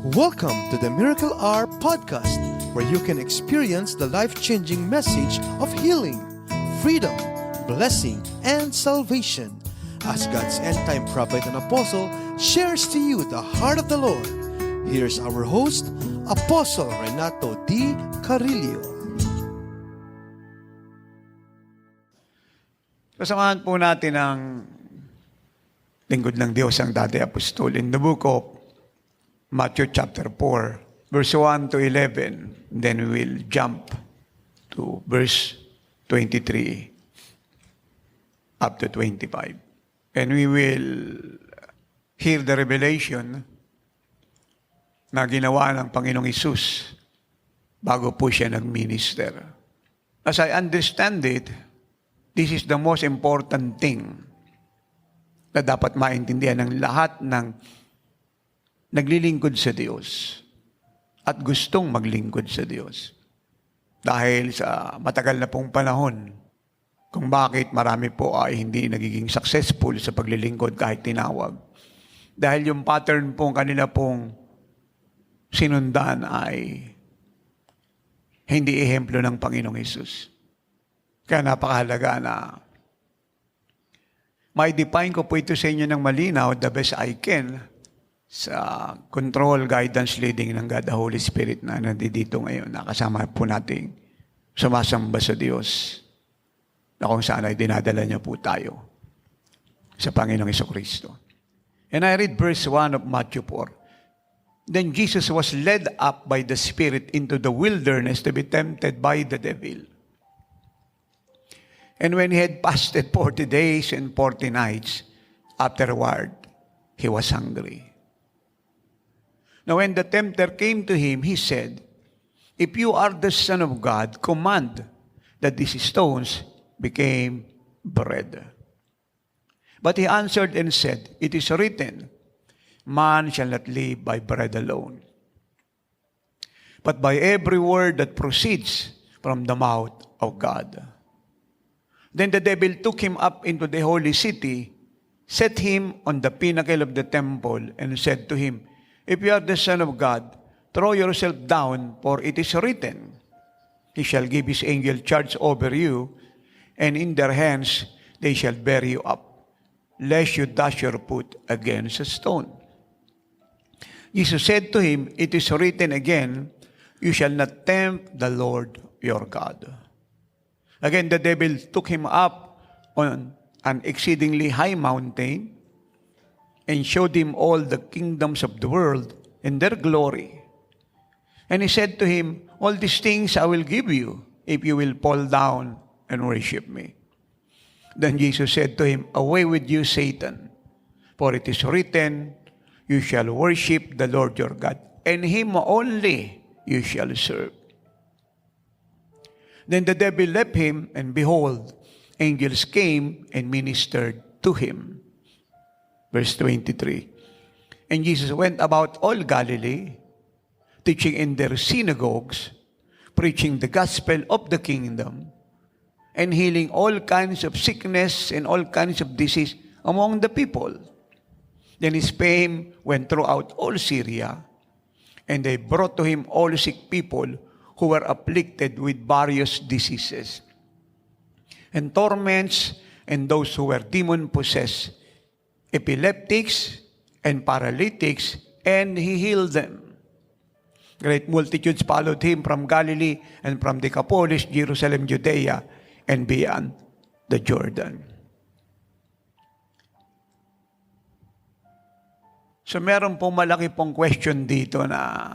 Welcome to the Miracle Hour podcast, where you can experience the life-changing message of healing, freedom, blessing, and salvation. As God's end-time prophet and apostle shares to you the heart of the Lord, here's our host, Apostle Renato D. Carillo. Kasamahan po natin ang lingkod ng Diyos, ang Dati Apostol, in the book of Matthew chapter 4, verse 1 to 11. Then we will jump to verse 23 up to 25. And we will hear the revelation na ginawa ng Panginoong Hesus bago po siya nag-minister. As I understand it, this is the most important thing na dapat maintindihan ng lahat ng naglilingkod sa Diyos at gustong maglingkod sa Diyos. Dahil sa matagal na pong panahon, kung bakit marami po ay hindi nagiging successful sa paglilingkod kahit tinawag. Dahil yung pattern pong kanila pong sinundan ay hindi ehemplo ng Panginoong Hesus. Kaya napakahalaga na may define ko po ito sa inyo ng malinaw, the best I can, sa control, guidance, leading ng God, the Holy Spirit na nandito ngayon, nakasama po nating sumasamba sa Diyos na kung saan ay dinadala niya po tayo sa Panginoong Jesucristo. And I read verse 1 of Matthew 4. Then Jesus was led up by the Spirit into the wilderness to be tempted by the devil. And when he had fasted 40 days and 40 nights, afterward, he was hungry. Now when the tempter came to him, he said, "If you are the Son of God, command that these stones became bread." But he answered and said, "It is written, man shall not live by bread alone, but by every word that proceeds from the mouth of God." Then the devil took him up into the holy city, set him on the pinnacle of the temple, and said to him, "If you are the Son of God, throw yourself down, for it is written, He shall give His angel charge over you, and in their hands they shall bear you up, lest you dash your foot against a stone." Jesus said to him, "It is written again, you shall not tempt the Lord your God." Again, the devil took him up on an exceedingly high mountain and showed him all the kingdoms of the world and their glory. And he said to him, "All these things I will give you if you will fall down and worship me." Then Jesus said to him, "Away with you, Satan, for it is written, you shall worship the Lord your God, and Him only you shall serve." Then the devil left him, and behold, angels came and ministered to him. Verse 23. And Jesus went about all Galilee, teaching in their synagogues, preaching the gospel of the kingdom, and healing all kinds of sickness and all kinds of disease among the people. Then his fame went throughout all Syria, and they brought to him all sick people who were afflicted with various diseases and torments, and those who were demon-possessed, epileptics, and paralytics, and he healed them. Great multitudes followed him from Galilee and from Decapolis, Jerusalem, Judea, and beyond the Jordan. So meron pong malaki pong question dito na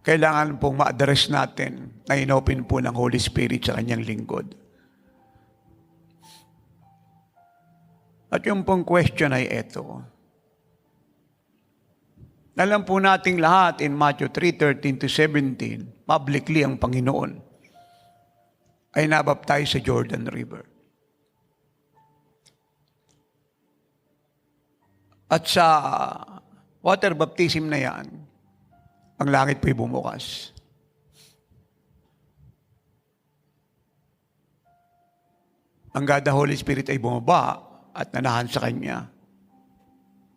kailangan pong ma-address natin na inopen po ng Holy Spirit sa kanyang lingkod. At yung pong question ay ito. Alam po nating lahat in Matthew 3:13 to 17, publicly ang Panginoon ay nabaptize sa Jordan River. At sa water baptism na yan, ang langit po'y bumukas. Ang God the Holy Spirit ay bumaba at nanahan sa Kanya.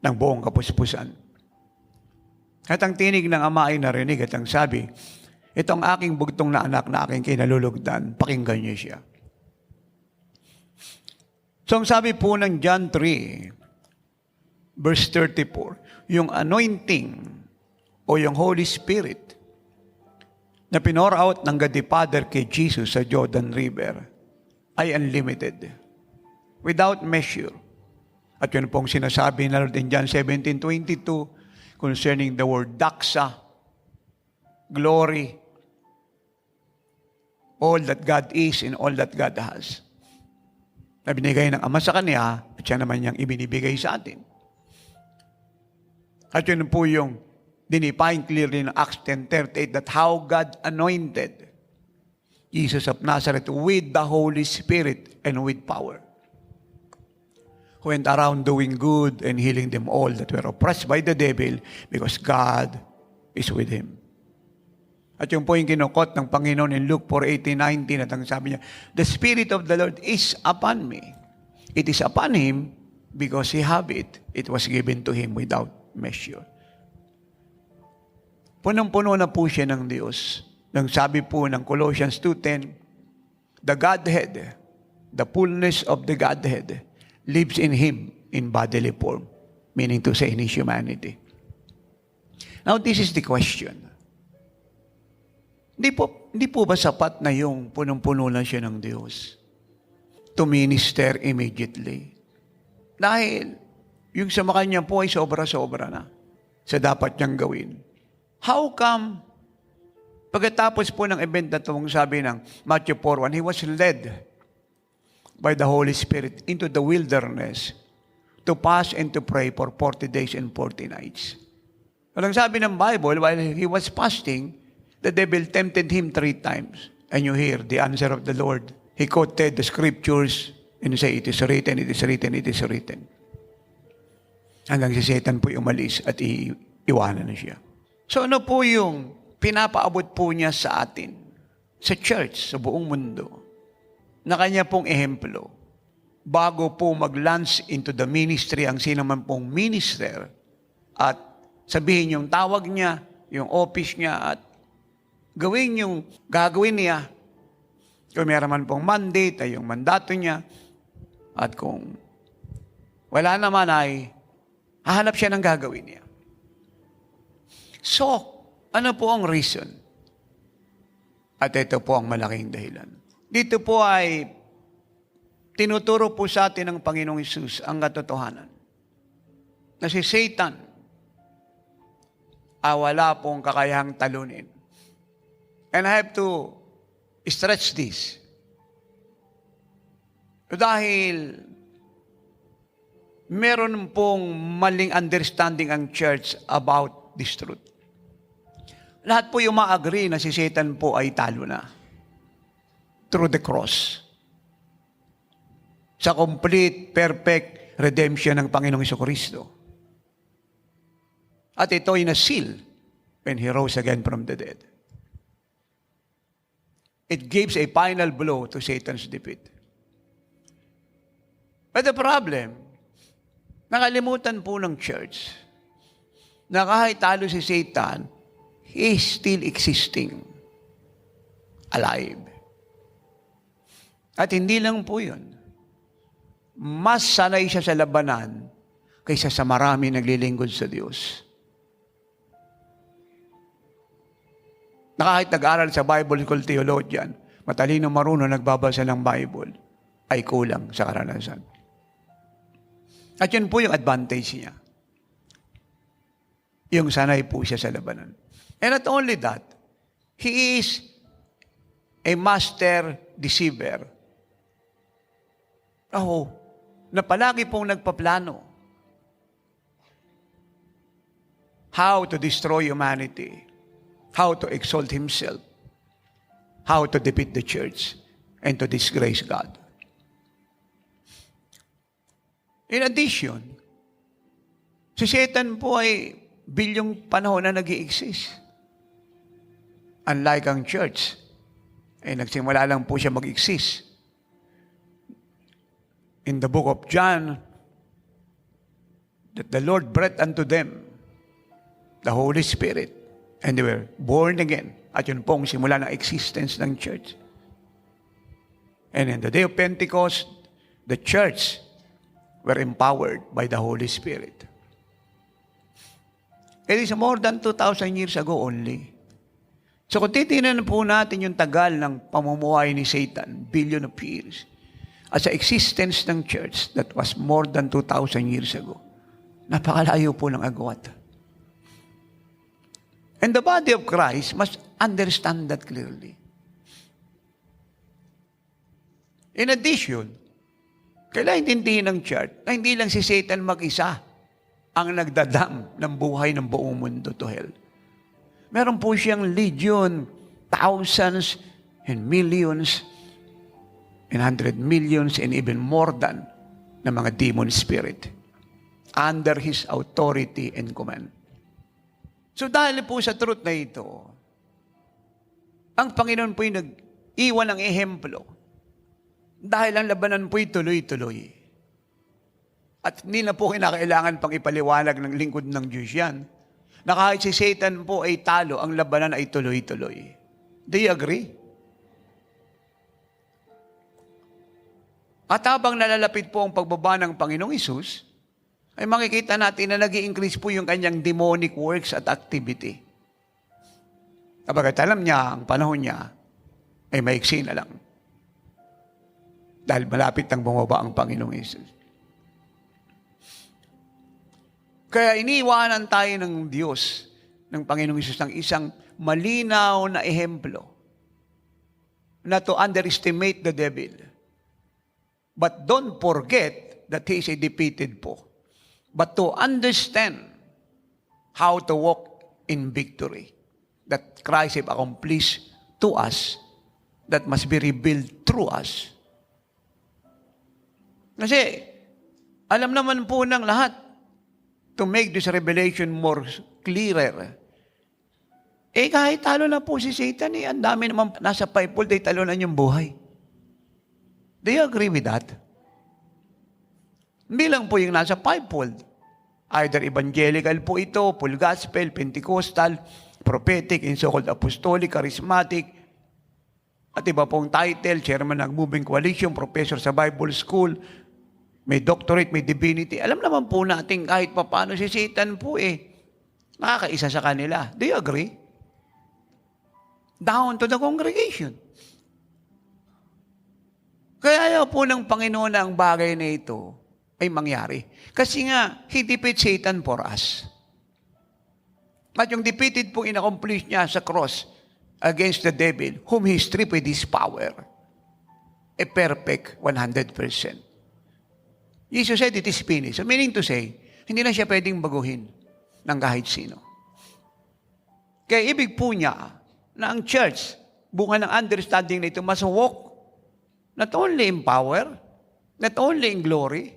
ng buong kapuspusan. At ang tinig ng ama ay narinig at ang sabi, ito ang aking bugtong na anak na aking kinalulugdan, pakinggan niyo siya. So ang sabi po ng John 3, verse 34, yung anointing o yung Holy Spirit na pinor out ng God the Father kay Jesus sa Jordan River ay unlimited, without measure. At yun pong sinasabi na in John 17:22 concerning the word doxa, glory, all that God is and all that God has. Na binigay ng Ama sa Kanya at siya naman niyang ibinibigay sa atin. At yun po yung dinipine clearly in Acts 10:38 that how God anointed Jesus of Nazareth with the Holy Spirit and with power. Who went around doing good and healing them all that were oppressed by the devil because God is with him. At yung po yung kinukot ng Panginoon in Luke 4:18-19 at ang sabi niya, the Spirit of the Lord is upon me. It is upon him because he have it. It was given to him without measure. Punong-puno na po siya ng Diyos. Nang sabi po ng Colossians 2:10, the Godhead, the fullness of the Godhead, lives in him in bodily form, meaning to say in his humanity. Now, this is the question. Hindi po ba sapat na yung punong-puno na siya ng Diyos to minister immediately? Dahil yung sa kanya po ay sobra-sobra na sa dapat niyang gawin. How come, pagkatapos po ng event na itong sabi ng Matthew 4:1, he was led by the Holy Spirit into the wilderness to fast and to pray for 40 days and 40 nights. Walang sabi ng Bible, while he was fasting, the devil tempted him 3 times. And you hear the answer of the Lord. He quoted the scriptures and say, it is written, it is written, it is written. Hanggang si Satan po umalis at iwanan na siya. So ano po yung pinapaabot po niya sa atin, sa church, sa buong mundo, na kanya pong ehemplo, bago po mag-launch into the ministry ang sino man pong minister at sabihin yung tawag niya, yung office niya at gawin yung gagawin niya. Kung meron man pong mandate ay yung mandato niya at kung wala naman ay hahanap siya ng gagawin niya. So, ano po ang reason? At ito po ang malaking dahilan. Dito po ay tinuturo po sa atin ng Panginoong Hesus ang katotohanan na si Satan wala pong kakayahang talunin. And I have to stretch this. Dahil meron pong maling understanding ang church about this truth. Lahat po yung ma-agree na si Satan po ay talo na through the cross. Sa complete, perfect redemption ng Panginoong Jesucristo. At ito ay na-seal when He rose again from the dead. It gives a final blow to Satan's defeat. But the problem, nakalimutan po ng church na kahit talo si Satan, he is still existing, alive. At hindi lang po yun. Mas sanay siya sa labanan kaysa sa marami naglilingkod sa Diyos. Na kahit nag-aral sa Bible School theologian, matalino marunong nagbabasa ng Bible, ay kulang sa karanasan. At yun po yung advantage niya. Yung sanay po siya sa labanan. And not only that, he is a master deceiver. Na palagi pong nagpaplano how to destroy humanity, how to exalt himself, how to defeat the church, and to disgrace God. In addition, si Satan po ay bilyong panahon na nag-i-exist. Unlike ang church, ay nagsimula lang po siya mag-exist. In the book of John, that the Lord breathed unto them the Holy Spirit, and they were born again. At yun pong simula ng existence ng church. And in the day of Pentecost, the church were empowered by the Holy Spirit. It is more than 2,000 years ago only. So kung titignan po natin yung tagal ng pamumuhay ni Satan, billion of years, as sa existence ng church that was more than 2,000 years ago, napakalayo po ng agwat. And the body of Christ must understand that clearly. In addition, kailangan intindihin ng church na hindi lang si Satan mag-isa ang nagdadam ng buhay ng buong mundo to hell. Meron po siyang legion, thousands and millions and 100 millions and even more than na mga demon spirit under his authority and command. So dahil po sa truth na ito, ang Panginoon po'y nag-iwan ng ehemplo dahil ang labanan po'y tuloy-tuloy. At hindi na po kinakailangan pang ipaliwanag ng lingkod ng Diyos yan, na kahit si Satan po ay talo, ang labanan ay tuloy-tuloy. Do you agree? At habang nalalapit po ang pagbaba ng Panginoong Hesus, ay makikita natin na nag-i-increase po yung kanyang demonic works at activity. Kapag alam niya, ang panahon niya ay maiksi na lang. Dahil malapit nang bumaba ang Panginoong Hesus. Kaya iniiwanan tayo ng Diyos, ng Panginoong Hesus, ng isang malinaw na ehemplo na to underestimate the devil. But don't forget that he is a defeated foe. But to understand how to walk in victory that Christ have accomplished to us, that must be revealed through us. Kasi, alam naman po ng lahat, to make this revelation more clearer, kahit talo na po si Satan, ang dami naman nasa fivefold, talo na yung buhay. Do you agree with that? Hindi lang po yung nasa fivefold. Either evangelical po ito, full gospel, Pentecostal, prophetic, and so-called apostolic, charismatic, at iba pong title, chairman ng Moving Coalition, professor sa Bible School, may doctorate, may divinity. Alam naman po natin kahit paano si Satan po nakakaisa sa kanila. Do you agree? Down to the congregation. Kaya ayaw po ng Panginoon na ang bagay na ito ay mangyari. Kasi nga, He defeated Satan for us. At yung defeated po inaccomplish niya sa cross against the devil, whom He stripped with His power. A perfect 100%. Jesus said, it is finished. So meaning to say, hindi na siya pwedeng baguhin ng kahit sino. Kaya ibig po niya na ang church, bunga ng understanding na ito, must walk not only in power, not only in glory,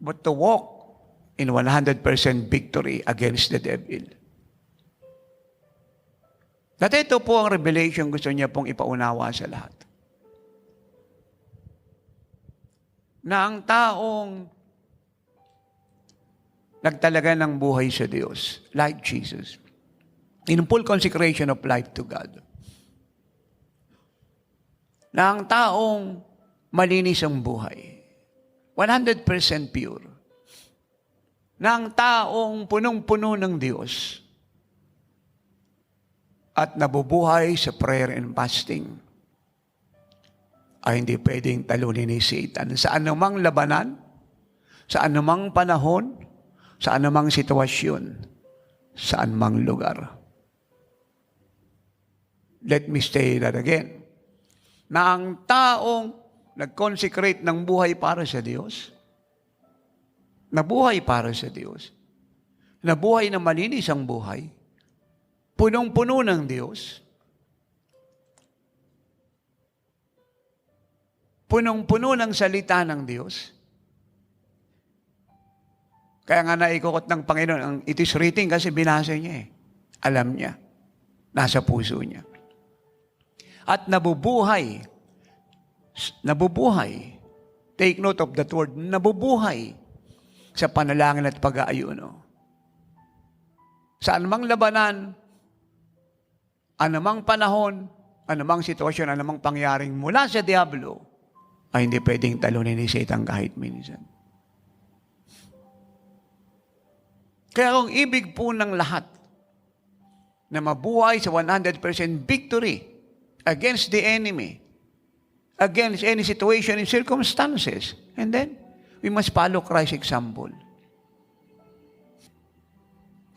but to walk in 100% victory against the devil. At ito po ang revelation gusto niya pong ipaunawa sa lahat. Na ang taong nagtalaga ng buhay sa Diyos, like Jesus, in full consecration of life to God, na ang taong malinis ang buhay, 100% pure, na ang taong punong-puno ng Diyos, at nabubuhay sa prayer and fasting, ay hindi pwedeng talunin ni Satan sa anumang labanan, sa anumang panahon, sa anumang sitwasyon, sa anumang lugar. Let me say that again. Na ang taong nag-consecrate ng buhay para sa Diyos, nabuhay para sa Diyos, nabuhay na malinis ang buhay, punong-puno ng Diyos, punong-puno ng salita ng Diyos. Kaya nga naikukot ng Panginoon, ang it is written kasi binasa niya Alam niya. Nasa puso niya. At nabubuhay. Take note of that word, nabubuhay sa panalangin at pag-aayuno. Sa anumang labanan, anumang panahon, anumang sitwasyon, anumang pangyaring mula sa Diablo, ay hindi pwedeng talunin ni Satan kahit minsan. Kaya kung ibig po ng lahat na mabuhay sa 100% victory against the enemy, against any situation and circumstances, and then, we must follow Christ's example.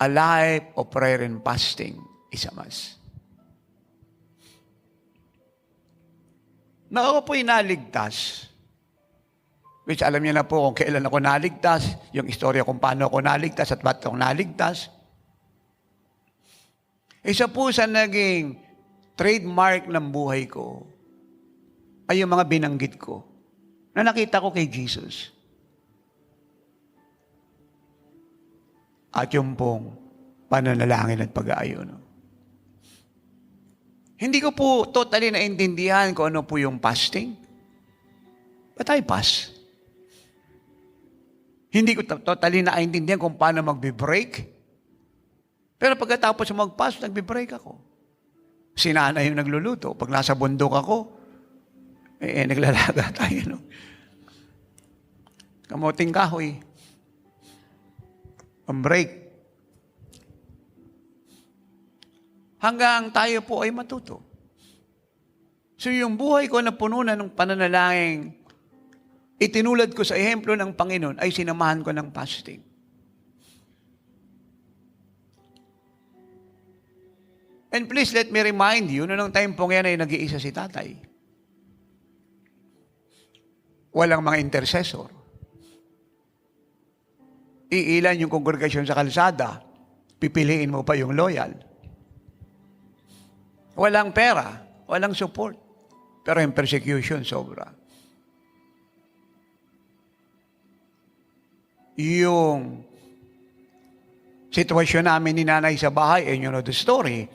A life of prayer and fasting is a must. Na ako po'y naligtas, which alam niyo na po kung kailan ako naligtas, yung istorya kung paano ako naligtas at ba't ako naligtas. Isa po sa naging trademark ng buhay ko ay yung mga binanggit ko na nakita ko kay Jesus. At yung pong pananalangin at pag-aayon. Hindi ko po totally naintindihan kung ano po yung fasting. But I fast. Hindi ko totally naintindihan kung paano magbe-break. Pero pagkatapos mag-fast, nagbe-break ako. Si nanay yung nagluluto. Pag nasa bundok ako, naglalaga tayo. No? Kamuting kahoy. Ang break. Hanggang tayo po ay matuto. So yung buhay ko na puno na ng pananalangin, itinulad ko sa ehemplo ng Panginoon ay sinamahan ko ng fasting. And please let me remind you, noong time pong yan ay nag-iisa si tatay. Walang mga intercessor. Iilan yung kongregasyon sa kalsada, pipiliin mo pa yung loyal. Walang pera, walang support. Pero yung persecution, sobra. Yung sitwasyon namin ni nanay sa bahay, and you know the story,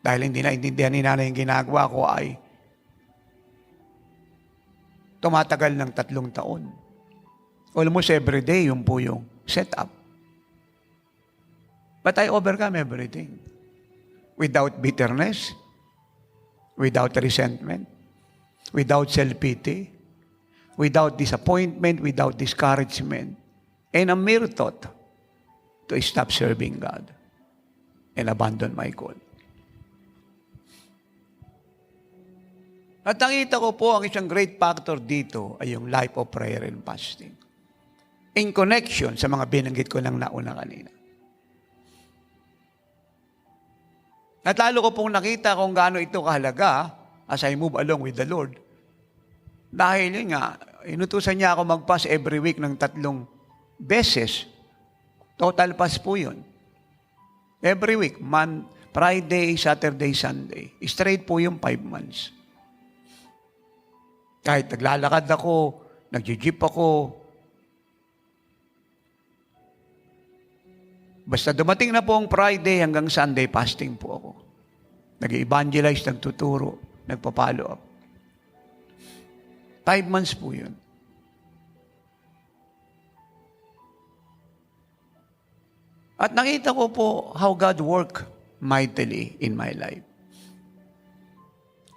dahil hindi naintindihan ni nanay yung ginagawa ko ay tumatagal ng 3 taon. Almost every day, yun po yung setup. But I overcome everything. Without bitterness, without resentment, without self-pity, without disappointment, without discouragement, and a mere thought to stop serving God and abandon my call. At nakita ko po ang isang great factor dito ay yung life of prayer and fasting. In connection sa mga binanggit ko ng nauna kanina. At lalo ko pong nakita kung gaano ito kahalaga as I move along with the Lord. Dahil yun nga, inutusan niya ako mag-fast every week ng 3 beses. Total fast po yun. Every week, Friday, Saturday, Sunday. Straight po yung 5 months. Kahit naglalakad ako, nag-jeep ako, basta dumating na po ang Friday hanggang Sunday, fasting po ako. Nag-evangelize, nagtuturo, nagpa-follow up. 5 months po yun. At nakita ko po how God worked mightily in my life.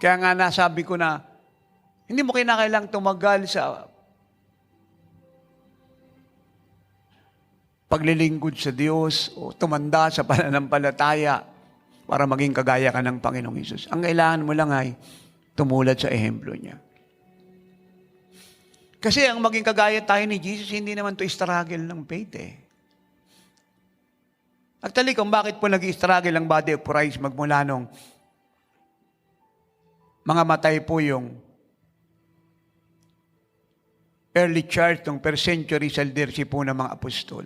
Kaya nga nasabi ko na, hindi mo kinakailang tumagal sa paglilingkod sa Diyos o tumanda sa pananampalataya para maging kagaya ka ng Panginoong Hesus. Ang kailangan mo lang ay tumulad sa ehemplo niya. Kasi ang maging kagaya tayo ni Jesus, hindi naman to struggle ng faith eh. Actually, kung bakit po nag-struggle ang body of Christ magmula nung mga matay po yung early church, ng first century sa leadership po ng mga apostol.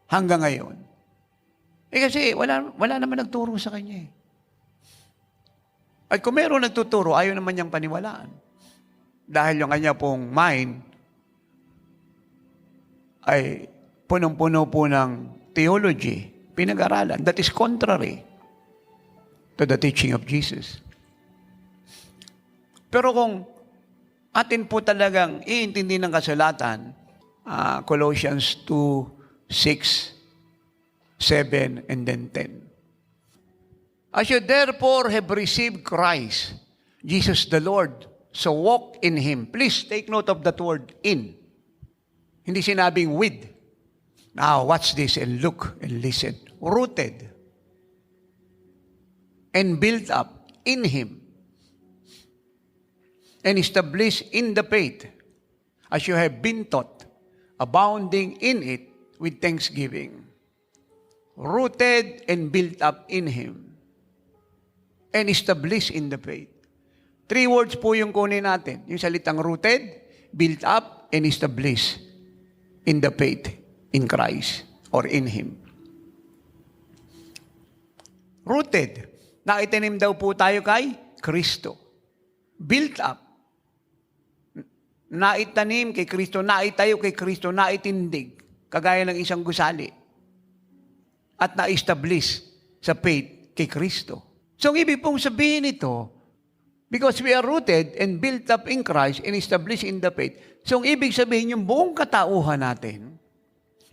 Hanggang ngayon. Kasi wala naman nagturo sa kanya eh. At kung meron nagtuturo, ayaw naman niyang paniwalaan. Dahil yung kanya pong mind ay punong-puno po ng theology, pinag-aralan. That is contrary to the teaching of Jesus. Pero kung atin po talagang iintindi ng kasulatan, Colossians 2, 6, 7, and then 10. As you therefore have received Christ, Jesus the Lord, so walk in Him. Please take note of that word, in. Hindi sinabing with. Now, watch this and look and listen. Rooted and built up in Him and established in the faith as you have been taught, abounding in it with thanksgiving. Rooted and built up in Him and established in the faith. 3 words po yung kunin natin. Yung salitang rooted, built up, and established in the faith in Christ or in Him. Rooted. Naitanim daw po tayo kay Kristo. Built up. Naitanim kay Kristo, naitayo kay Kristo, naitindig, kagaya ng isang gusali. At na-establish sa faith kay Kristo. So, ang ibig pong sabihin ito, because we are rooted and built up in Christ and established in the faith. So, ang ibig sabihin, yung buong katauhan natin,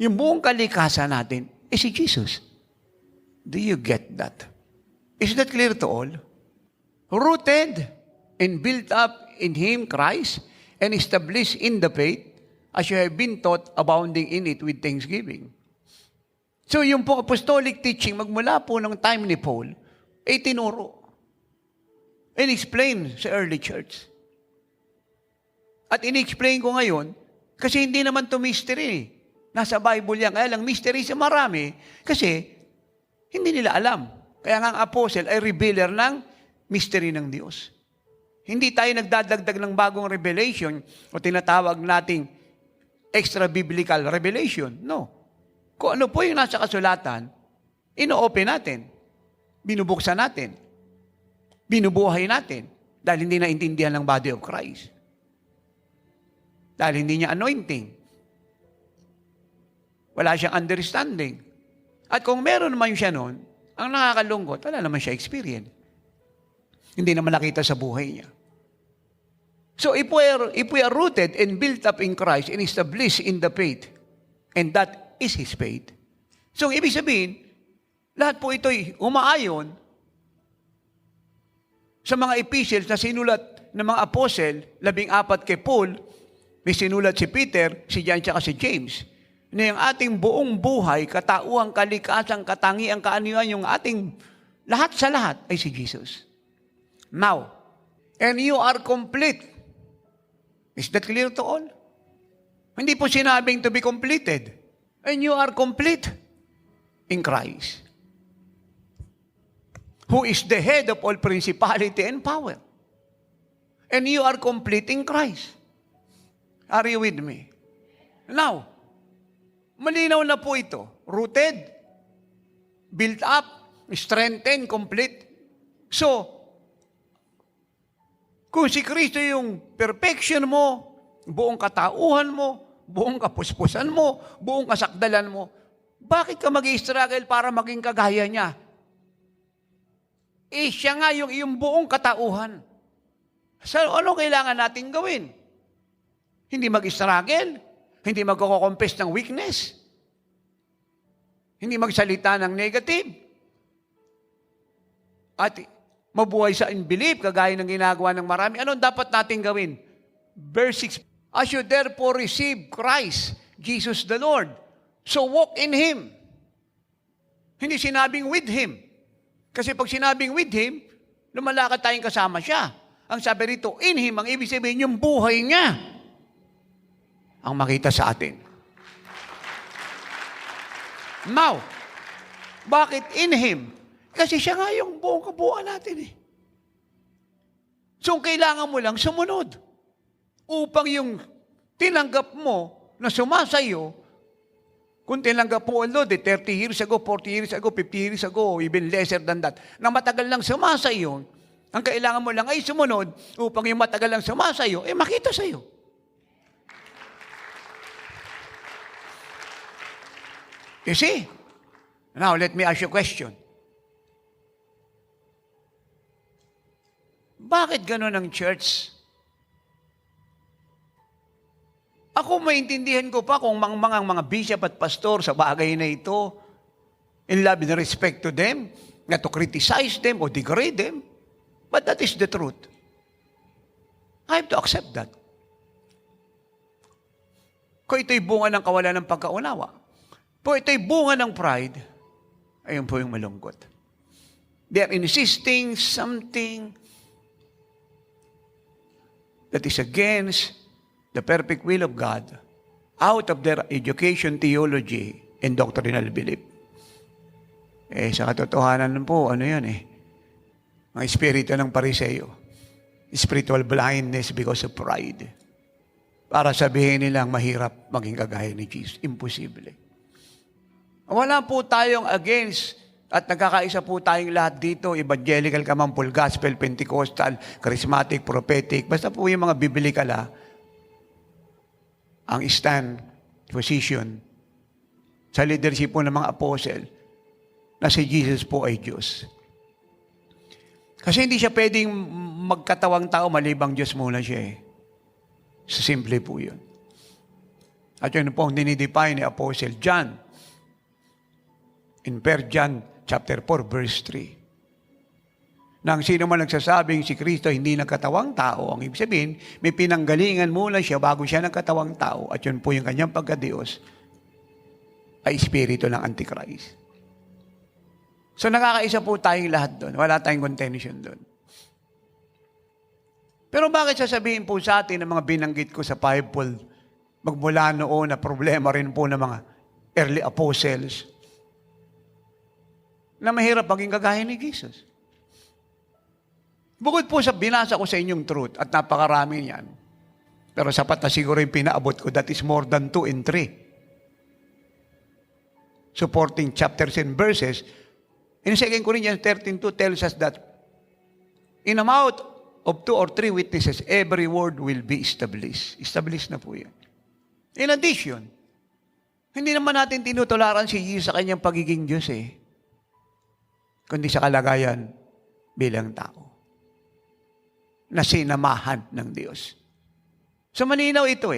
yung buong kalikasan natin, is si Jesus. Do you get that? Is that clear to all? Rooted and built up in Him, Christ, and established in the faith, as you have been taught, abounding in it with thanksgiving. So yung po apostolic teaching, magmula po ng time ni Paul, ay tinuro and explain sa early church. At in-explain ko ngayon, kasi hindi naman to mystery. Nasa Bible yan. Kaya lang mystery sa marami, kasi hindi nila alam. Kaya nga ang apostle ay revealer ng mystery ng Diyos. Hindi tayo nagdadagdag ng bagong revelation o tinatawag nating extra-biblical revelation. No. Kung ano po yung nasa kasulatan, ino-open natin, binubuksan natin, binubuhay natin, dahil hindi naintindihan ng body of Christ. Dahil hindi niya anointing. Wala siyang understanding. At kung meron naman siya noon, ang nakakalungkot, wala naman siya experience. Hindi naman nakita sa buhay niya. So if we are rooted and built up in Christ and established in the faith, and that is His faith, so ibig sabihin, lahat po ito'y umaayon sa mga epistles na sinulat ng mga apostle, 14 kay Paul, may sinulat si Peter, si John, at si James, na yung ating buong buhay, katauhan, kalikasan, katangian, kaanyuan, yung ating lahat sa lahat ay si Jesus. Now, and you are complete. Is that clear to all? Hindi po sinabing to be completed. And you are complete in Christ, who is the head of all principality and power. And you are complete in Christ. Are you with me? Now, malinaw na po ito. Rooted, built up, strengthened, complete. So, kung si Kristo yung perfection mo, buong katauhan mo, buong kapuspusan mo, buong kasakdalan mo, bakit ka mag-i-struggle para maging kagaya niya? Eh, siya nga yung iyong buong katauhan. So, ano kailangan natin gawin? Hindi mag-struggle, hindi magko-confess ng weakness, hindi magsalita ng negative, at mabuhay sa unbelief, kagaya ng ginagawa ng marami. Ano dapat natin gawin? Verse 6, as you therefore receive Christ, Jesus the Lord, so walk in Him. Hindi sinabing with Him. Kasi pag sinabing with Him, lumalakad tayong kasama siya. Ang sabi rito, in Him, ang ibig sabihin yung buhay niya ang makita sa atin. Now, bakit in Him? Kasi siya nga yung buong kabuuan natin eh. So, kailangan mo lang sumunod upang yung tinanggap mo na sumasayo, kung tinanggap mo, Lord, 30 years ago, 40 years ago, 50 years ago, even lesser than that, na matagal lang sumasayo, ang kailangan mo lang ay sumunod upang yung matagal lang sumasayo, makita sa'yo. You see? Now, let me ask you a question. Bakit gano'n ang church? Ako maintindihan ko pa kung mga bishop at pastor sa bagay na ito, in love and respect to them, not to criticize them or degrade them. But that is the truth. I have to accept that. Kung ito'y bunga ng kawalan ng pagkaunawa, kung ito'y bunga ng pride, ayun po yung malungkot. They are insisting something that is against the perfect will of God out of their education, theology, and doctrinal belief. Sa katotohanan po, ano yan mga espiritu ng Pariseo. Spiritual blindness because of pride. Para sabihin nilang mahirap maging kagaya ni Jesus. Imposible. Wala po tayong against at nagkakaisa po tayong lahat dito, evangelical ka man, full gospel, Pentecostal, charismatic, prophetic, basta po yung mga biblikala, ang stand, position, sa leadership po ng mga apostle, na si Jesus po ay Diyos. Kasi hindi siya pwedeng magkatawang tao, malibang Diyos muna siya So, simple po yun. At yun po ang dinidefine ni Apostle John in 1 John chapter 4, verse 3. Nang sino man nagsasabing si Kristo hindi nagkatawang tao, ang ibig sabihin, may pinanggalingan muna siya bago siya nagkatawang tao, at yun po yung kanyang pagka-Diyos, ay espiritu ng Antichrist. So nakakaisa po tayong lahat doon. Wala tayong contention doon. Pero bakit sasabihin po sa atin ng mga binanggit ko sa Bible, magmula noon na problema rin po ng mga early apostles, na mahirap maging kagaya ni Jesus? Bukod po sa binasa ko sa inyong truth, at napakarami niyan, pero sapat na siguro yung pinaabot ko, that is more than 2 and 3. Supporting chapters and verses, in 2 Corinthians 13:2 tells us that in a mouth of 2 or 3 witnesses, every word will be established. Established na po yan. In addition, hindi naman natin tinutularan si Jesus sa kanyang pagiging Diyos kundi sa kalagayan bilang tao na sinamahan ng Diyos. So malinaw ito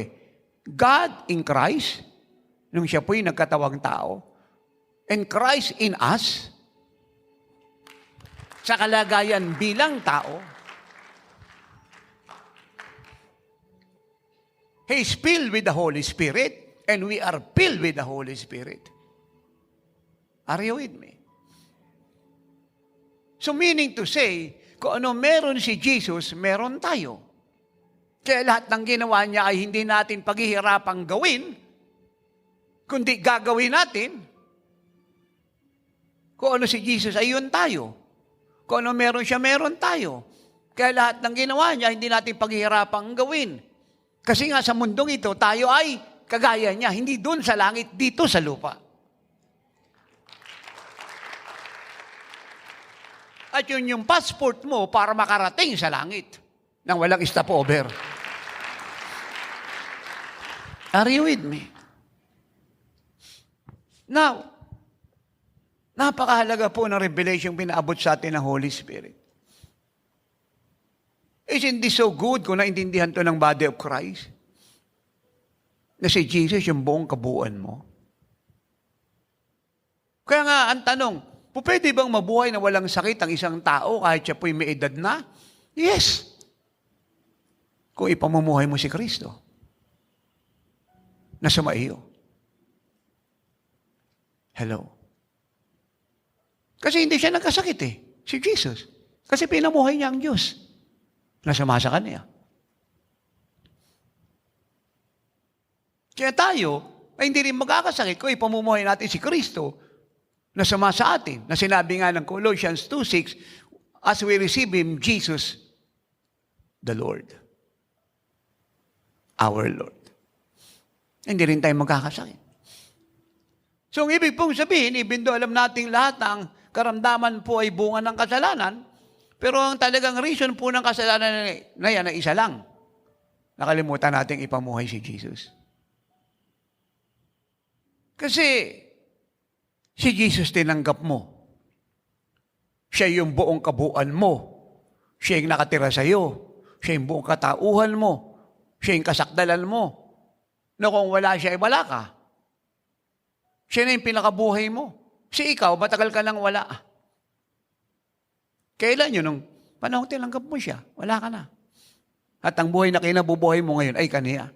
God in Christ, nung siya po'y nagkatawang tao, and Christ in us, sa kalagayan bilang tao, He is filled with the Holy Spirit, and we are filled with the Holy Spirit. Are you with me? So meaning to say, kung ano meron si Jesus, meron tayo. Kaya lahat ng ginawa niya ay hindi natin paghihirapang gawin, kundi gagawin natin. Kung ano si Jesus ay yun tayo. Kung ano meron siya, meron tayo. Kaya lahat ng ginawa niya, hindi natin paghihirapang gawin. Kasi nga sa mundong ito, tayo ay kagaya niya, hindi doon sa langit, dito sa lupa. At yun yung passport mo para makarating sa langit nang walang stopover. Are you with me? Now, napakahalaga po ng revelation pinaabot sa atin ng Holy Spirit. Isn't this so good kung naintindihan to ng body of Christ? Na si Jesus yung buong kabuuan mo? Kaya nga, ang tanong, pwede bang mabuhay na walang sakit ang isang tao kahit siya po'y may edad na? Yes. Kung ipamumuhay mo si Kristo na sumaiyo. Hello. Kasi hindi siya nagkasakit si Jesus. Kasi pinamuhay niya ang Diyos na sumasa kanya. Kaya tayo ay hindi rin magkakasakit kung ipamumuhay natin si Kristo na sumasa atin. Na sinabi nga ng Colossians 2:6, as we receive Him, Jesus, the Lord. Our Lord. Hindi rin tayo magkakasakit. So, ang ibig pong sabihin, even though alam nating lahat ng karamdaman po ay bunga ng kasalanan, pero ang talagang reason po ng kasalanan na yan ay isa lang. Nakalimutan nating ipamuhay si Jesus. Kasi si Jesus tinanggap mo. Siya yung buong kabuuan mo. Siya yung nakatira sa iyo. Siya yung buong katauhan mo. Siya yung kasakdalan mo. Na kung wala siya, wala ka. Siya na yung pinakabuhay mo. Si ikaw, matagal ka nang wala. Kailan yun? Nung panahon tinanggap mo siya, wala ka na. At ang buhay na kinabubuhay mo ngayon ay kaniya.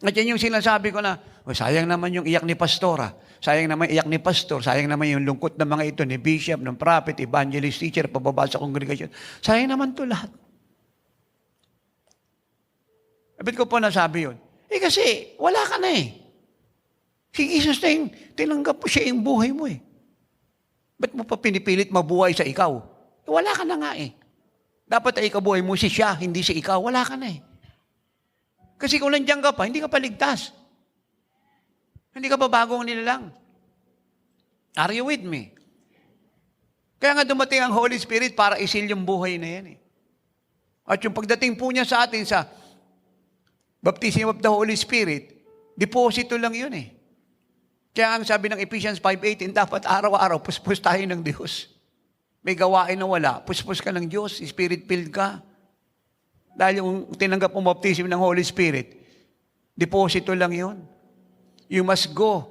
At yan yung sinasabi ko na, sayang naman yung iyak ni pastora. Sayang naman iyak ni pastor. Sayang naman yung lungkot ng mga ito ni bishop, ng prophet, evangelist, teacher, pababa sa kongregasyon. Sayang naman to lahat. Abit ko po nasabi yun. Kasi wala ka na eh. Si Jesus na yung tinanggap mo siya yung buhay mo eh. Ba't mo pa pinipilit mabuhay sa ikaw? Wala ka na nga eh. Dapat ay ikabuhay mo si siya, hindi si ikaw. Wala ka na eh. Kasi kung nandiyan ka pa, hindi ka pa ligtas. Hindi ka pa bagong nilalang. Are you with me? Kaya nga dumating ang Holy Spirit para isil yung buhay na yan eh. At yung pagdating po niya sa atin sa baptism of the Holy Spirit, deposito lang yun eh. Kaya ang sabi ng Ephesians 5:18, dapat araw-araw, puspos tayo ng Diyos. May gawain na wala, puspos ka ng Diyos, Spirit-filled ka. Dahil yung tinanggap mong baptism ng Holy Spirit, deposito lang yun. You must go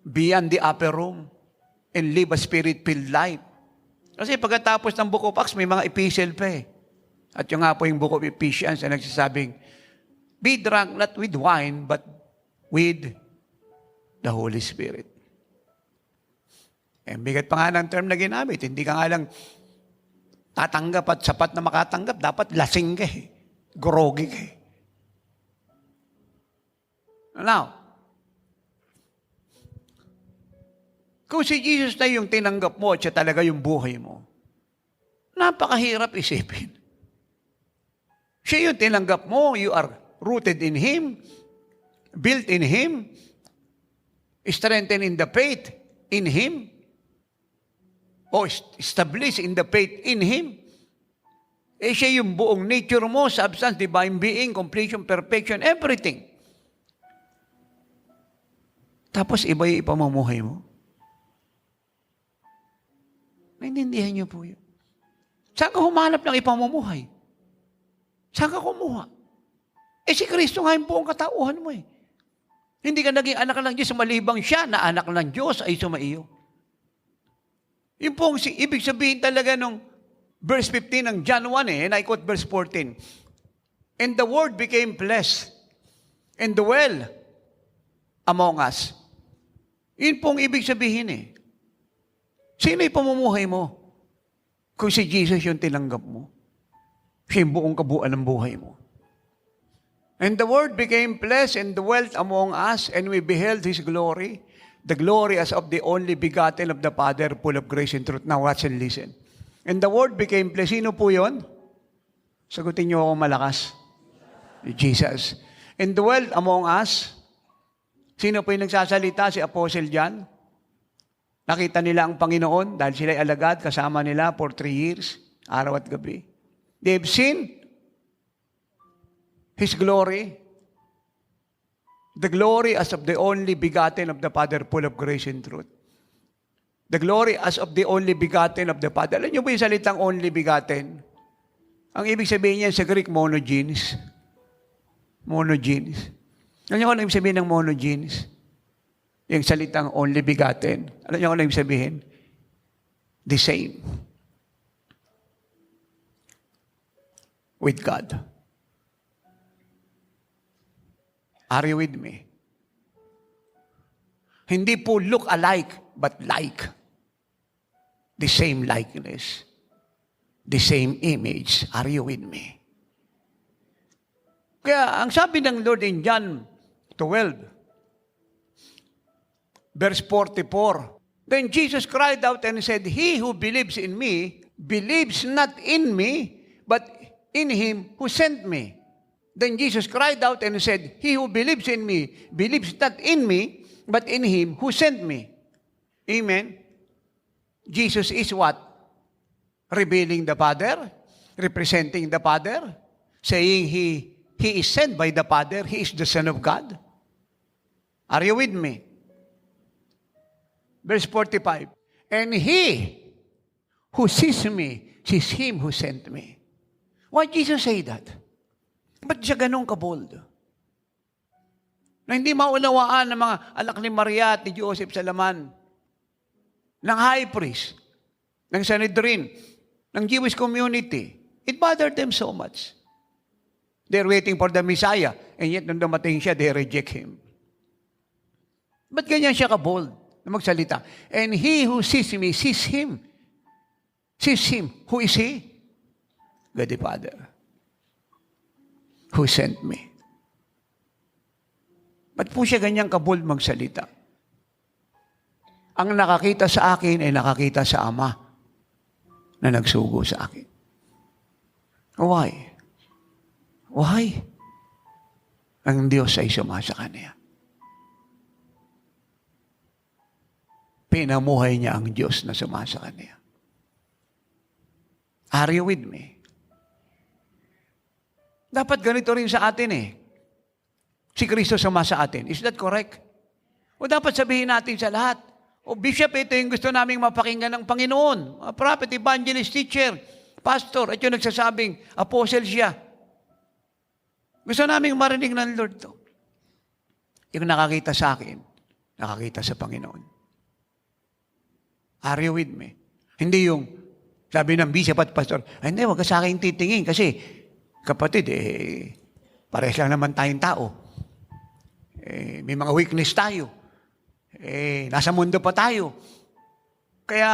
beyond the upper room and live a Spirit-filled life. Kasi pagkatapos ng Book of Acts, may mga epistle pa eh. At yung nga po yung Book of Ephesians na nagsasabing, be drunk not with wine, but with the Holy Spirit. Eh, bigat pa nga ng term na ginamit. Hindi ka nga lang tatanggap at sapat na makatanggap. Dapat lasing ka eh. Grogi ka eh. Now, kung si Jesus na yung tinanggap mo at siya talaga yung buhay mo, napakahirap isipin. Siya yung tinanggap mo, you are rooted in Him, built in Him, strengthened in the faith in Him, o established in the faith in Him. Eh siya yung buong nature mo, substance, divine being, completion, perfection, everything. Tapos iba yung ipamumuhay mo. Naintindihan niyo po yun. Saan ka humanap ng ipamumuhay? Saan ka kumuha? Eh si Kristo nga yung buong katauhan mo eh. Hindi ka naging anak ng Diyos malibang siya na anak ng Diyos ay sumaiyo. Yung pong ibig sabihin talaga nung verse 15 ng John 1 eh, and I quote verse 14. And the Word became flesh and dwell among us. Yun pong ibig sabihin eh. Sino yung pamumuhay mo? Kung si Jesus yung tinanggap mo, siya yung buong kabuuan ng buhay mo. And the Word became flesh and dwelt among us, and we beheld His glory, the glory as of the only begotten of the Father, full of grace and truth. Now watch and listen. And the Word became flesh. Sino po yun? Sagutin niyo ako malakas. Jesus. And dwelt among us. Sino po yung nagsasalita? Si Apostle John. Nakita nila ang Panginoon dahil sila'y alagad, kasama nila for 3 years, araw at gabi. They've seen His glory, the glory as of the only begotten of the Father, full of grace and truth. The glory as of the only begotten of the Father. Alam niyo ba yung salitang only begotten? Ang ibig sabihin niyan sa Greek, monogenes. Monogenes. Alam niyo kung ano ibig sabihin ng monogenes? Yung salitang only begotten. Alam niyo kung ano ibig sabihin? The same. With God. Are you with me? Hindi po look alike, but like. The same likeness. The same image. Are you with me? Kaya ang sabi ng Lord in John 12, verse 44, then Jesus cried out and said, He who believes in me, believes not in me, but in Him who sent me. Then Jesus cried out and said, He who believes in me, believes not in me, but in Him who sent me. Amen? Jesus is what? Revealing the Father, representing the Father, saying He is sent by the Father, He is the Son of God. Are you with me? Verse 45, and He who sees me, sees Him who sent me. Why Jesus say that? Ba't siya ganun kabold? Na hindi maunawaan ng mga anak ni Maria at ni Joseph sa laman, ng high priest, ng Sanhedrin, ng Jewish community. It bothered them so much. They're waiting for the Messiah, and yet nung dumating siya, they reject Him. Ba't ganyan siya kabold na magsalita? And he who sees me, sees Him. Sees Him. Who is He? God the Father, who sent me. Ba't po siya ganyang kabold magsalita? Ang nakakita sa akin ay nakakita sa Ama na nagsugo sa akin. Why? Why? Ang Diyos ay sumasa kanya. Pinamuhay niya ang Diyos na sumasa kanya. Are you with me? Dapat ganito rin sa atin eh. Si Kristo sumasa atin. Is that correct? O dapat sabihin natin sa lahat, o Bishop, ito yung gusto naming mapakinggan ng Panginoon. A prophet, evangelist, teacher, pastor, at yung nagsasabing, apostle siya. Gusto naming marinig ng Lord to. Yung nakakita sa akin, nakakita sa Panginoon. Are you with me? Hindi yung, sabi ng bishop at pastor, ay hindi, wag ka sa akin titingin kasi, kapatid, parehas lang naman tayong tao. May mga weakness tayo. Nasa mundo pa tayo. Kaya,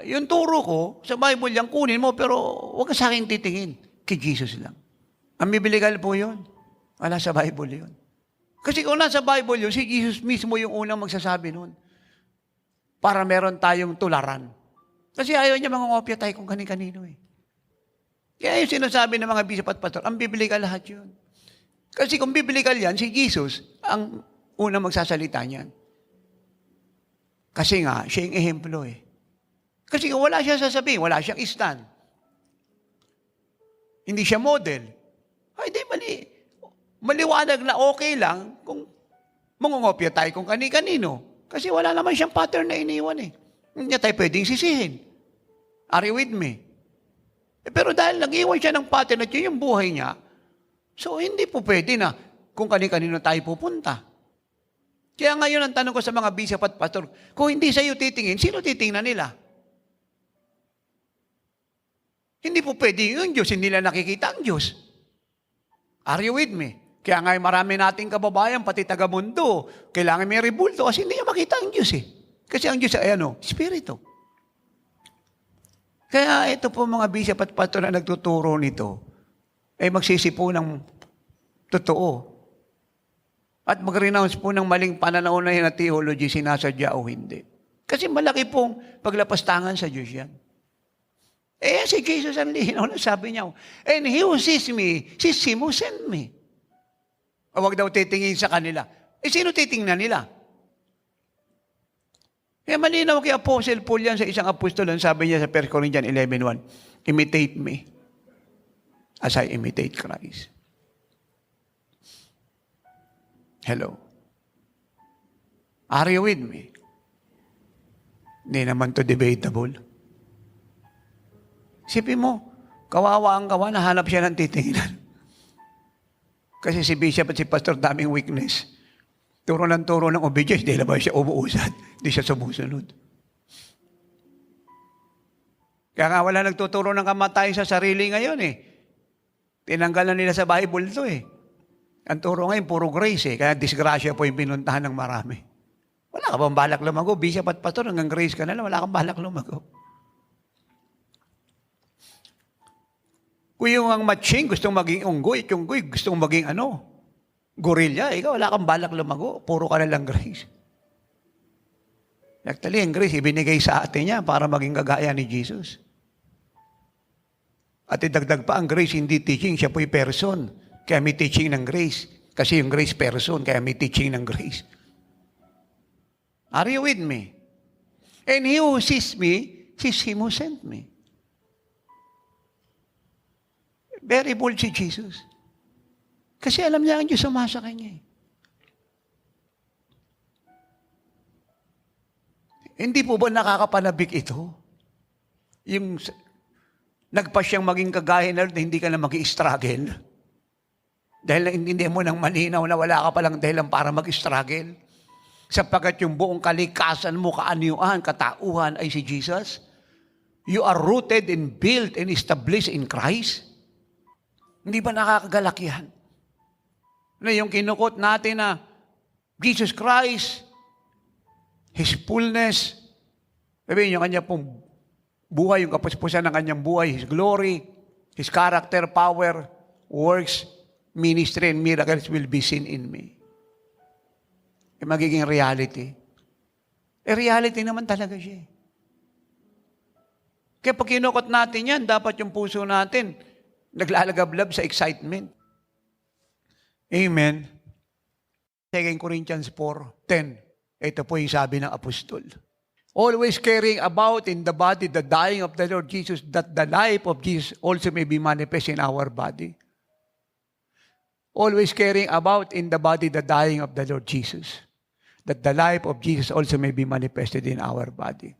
yung turo ko, sa Bible yan, kunin mo, pero huwag ka sa akin titingin. Kay Jesus lang. Ang biblical po yun. Wala sa Bible yun. Kasi kung nasa Bible yun, si Jesus mismo yung unang magsasabi nun. Para meron tayong tularan. Kasi ayaw niya mangongopya tayo kung kani-kanino eh. Kaya yung sinasabi ng mga bishop at pastor, ang biblical lahat yun. Kasi kung biblical yan, si Jesus ang unang magsasalita niyan. Kasi nga, siya yung ehemplo eh. Kasi kung wala siya sasabihin, wala siyang stand. Hindi siya model. Ay, di mali. Maliwanag na okay lang kung mangungopya tayo kung kani-kanino. Kasi wala naman siyang pattern na iniwan eh. Hindi tayo pwedeng sisihin. Are you with me? Pero dahil nag-iwan siya ng pattern at yun yung buhay niya, so hindi po pwede na kung kani-kanino tayo pupunta. Kaya ngayon ang tanong ko sa mga bishop at pastor, kung hindi sa iyo titingin, sino titingnan nila? Hindi po pwede yung Diyos, hindi nila nakikita ang Diyos. Are you with me? Kaya ngayon marami nating kababayan, pati taga-mundo, kailangan may rebulto kasi hindi niya makita ang Diyos eh. Kasi ang Diyos ay ano? Espiritu. Kaya ito po mga bishop at pastor na nagtuturo nito, ay magsisipo ng totoo. At mag-renounce po ng maling pananaw na yun na theology, sinasadya o hindi. Kasi malaki pong paglapastangan sa Diyos yan. Si Jesus ang linaw na sabi niya, and he who sees me, sees him who sent me. O wag daw titingin sa kanila. Sino titingnan nila? Kaya malinaw kay Apostle Paul yan sa isang apostol, sabi niya sa 1 Corinthians 11:1, imitate me as I imitate Christ. Hello. Are you with me? Hindi naman to debatable. Sipin mo, kawawa ang kawa, nahanap siya ng titinginan. Kasi si bishop at si pastor daming weakness. Turo ng obedience, di ba siya umuusad, di siya sumusunod. Kaya nga wala nagtuturo ng kamatayan sa sarili ngayon eh. Tinanggalan nila sa Bible to eh. Ang turo ngayon, puro grace eh. Kaya disgrasya po yung pinuntahan ng marami. Wala ka bang balak lumago? Bishop at pastor, hanggang grace ka na lang, wala kang balak lumago. Kung yung ang matching, gustong maging unggoy, at yung unggoy, gustong maging gorilla, ikaw wala kang balak lumago, puro ka na lang grace. Actually, ang grace, ibinigay sa atin niya para maging kagaya ni Jesus. At idagdag pa ang grace, hindi teaching, siya po'y person. Kaya may teaching ng grace. Kasi yung grace person, kaya may teaching ng grace. Are you with me? And he who sees me, sees him who sent me. Very bold si Jesus. Kasi alam niya ang Diyos sumasa kanya eh. Hindi po ba nakakapanabik ito? Yung Nagpa siyang maging kagaya na hindi ka na mag-i-struggle. Dahil naintindihan mo ng malinaw na wala ka palang dahilan para mag-struggle. Sapagkat yung buong kalikasan mo, kaanyuan, katauhan ay si Jesus. You are rooted and built and established in Christ. Hindi ba nakakagalak yan? Na yung kinukot natin na Jesus Christ, His fullness, sabihin yung kanya pong buhay, yung kapuspusan ng kanyang buhay, His glory, His character, power, works, ministry, and miracles will be seen in me. Magiging reality. Reality naman talaga siya. Kaya pag kinukot natin yan, dapat yung puso natin naglalagablab sa excitement. Amen. 2 Corinthians 4:10. Ito po yung sabi ng apostol. Always carrying about in the body the dying of the Lord Jesus, that the life of Jesus also may be manifest in our body. Always carrying about in the body the dying of the Lord Jesus, that the life of Jesus also may be manifested in our body.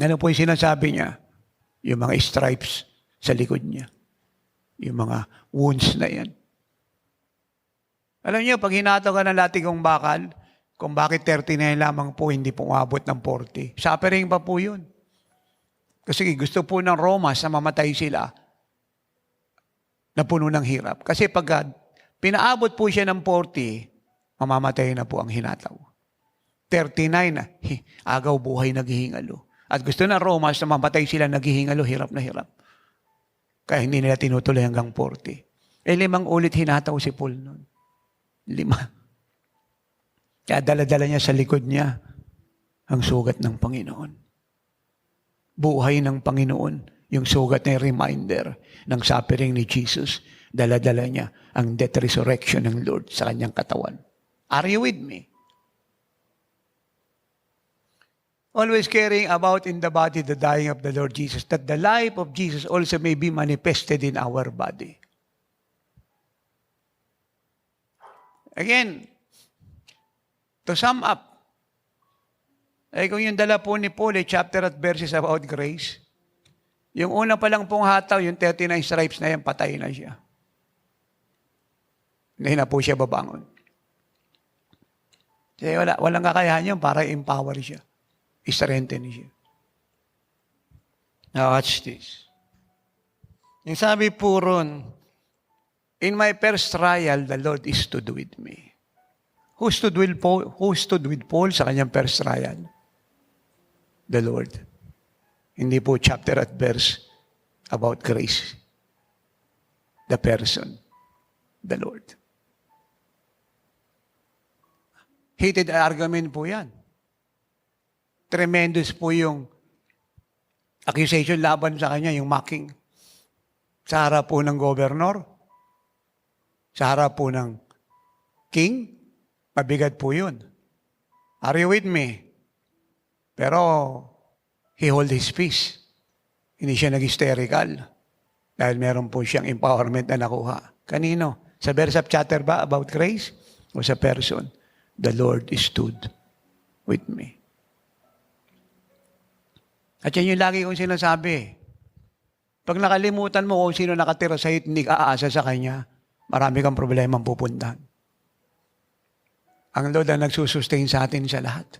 Ano po yung sinasabi niya? Yung mga stripes sa likod niya. Yung mga wounds na yan. Alam niyo, pag hinato ka ng latigong bakal, kung bakit 39 lamang po, hindi po umabot ng 40. Suffering pa po yun. Kasi gusto po ng Romas na mamatay sila na puno ng hirap. Kasi pag pinaabot po siya ng 40, mamamatay na po ang hinataw. 39 na, agaw buhay naghihingalo. At gusto ng Romas na mamatay sila naghihingalo, hirap na hirap. Kaya hindi nila tinutuloy hanggang 40. 5 ulit hinataw si Paul noon. 5. Kaya dala-dala niya sa likod niya ang sugat ng Panginoon. Buhay ng Panginoon, yung sugat na reminder ng suffering ni Jesus, dala-dala niya ang death resurrection ng Lord sa kanyang katawan. Are you with me? Always carrying about in the body the dying of the Lord Jesus, that the life of Jesus also may be manifested in our body. Again, to sum up, ay kung yung dala po ni Paul, chapter at verses about grace, yung una pa lang pong hataw, yung 39 stripes na yan, patay na siya. Hindi na po siya babangon. Kasi walang kakayahan yun para empower siya. I-strengthen siya. Now watch this. Yung sabi po ron, In my first trial, the Lord stood with me. Who stood with Paul sa kanyang first trial? The Lord. Hindi po chapter at verse about grace. The person. The Lord. Heated argument po yan. Tremendous po yung accusation laban sa kanya, yung mocking. Sa harap po ng governor, sa harap po ng king, mabigat po yun. Are you with me? Pero, he hold his peace. Hindi siya nag-hysterical. Dahil meron po siyang empowerment na nakuha. Kanino? Sa verse of chapter ba about grace? O sa person? The Lord stood with me. At yan yung lagi kong sinasabi. Pag nakalimutan mo kung sino nakatira sa iyo, hindi ka aasa sa Kanya, marami kang problema ang pupuntahan. Ang Lord ang nagsusustain sa atin sa lahat.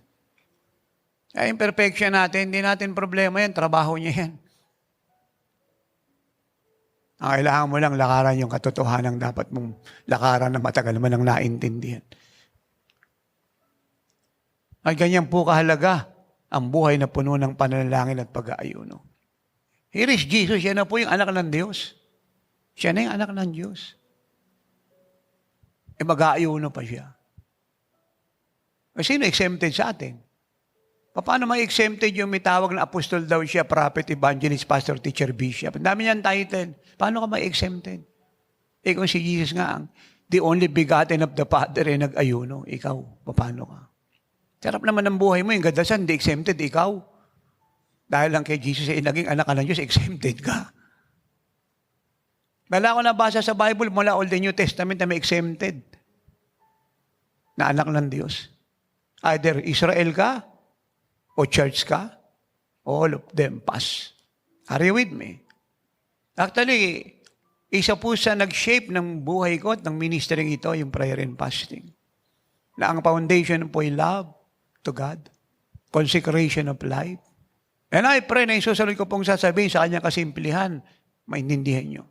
Ay, imperfection natin, hindi natin problema yan, trabaho niya yan. Ang kailangan mo lang lakaran yung katotohanan dapat mong lakaran na matagal mo nang naintindihan. Ay, ganyan po kahalaga ang buhay na puno ng pananalangin at pag-aayuno. Here is Jesus, siya na po yung anak ng Diyos. Siya na yung anak ng Diyos. E mag-aayuno pa siya. Sino exempted sa atin? Paano ma-exempted yung may tawag na apostol daw siya, prophet, evangelist, pastor, teacher, bishop? Ang dami niyang title. Paano ka ma-exempted? Eh kung si Jesus nga ang the only begotten of the Father ay nag-ayuno, ikaw, paano ka? Sarap naman ng buhay mo, yung gadasan, di exempted, ikaw. Dahil lang kay Jesus ay naging anak ka ng Diyos, exempted ka. Wala ko nabasa sa Bible mula Old and New Testament na may exempted na anak ng Diyos. Either Israel ka, o church ka, all of them pass. Are you with me? Actually, isa po sa nag-shape ng buhay ko at ng ministering ito, yung prayer and fasting. Na ang foundation po ay love to God, consecration of life. And I pray na isusunod ko pong sasabihin sa kanyang kasimplihan, maintindihan nyo.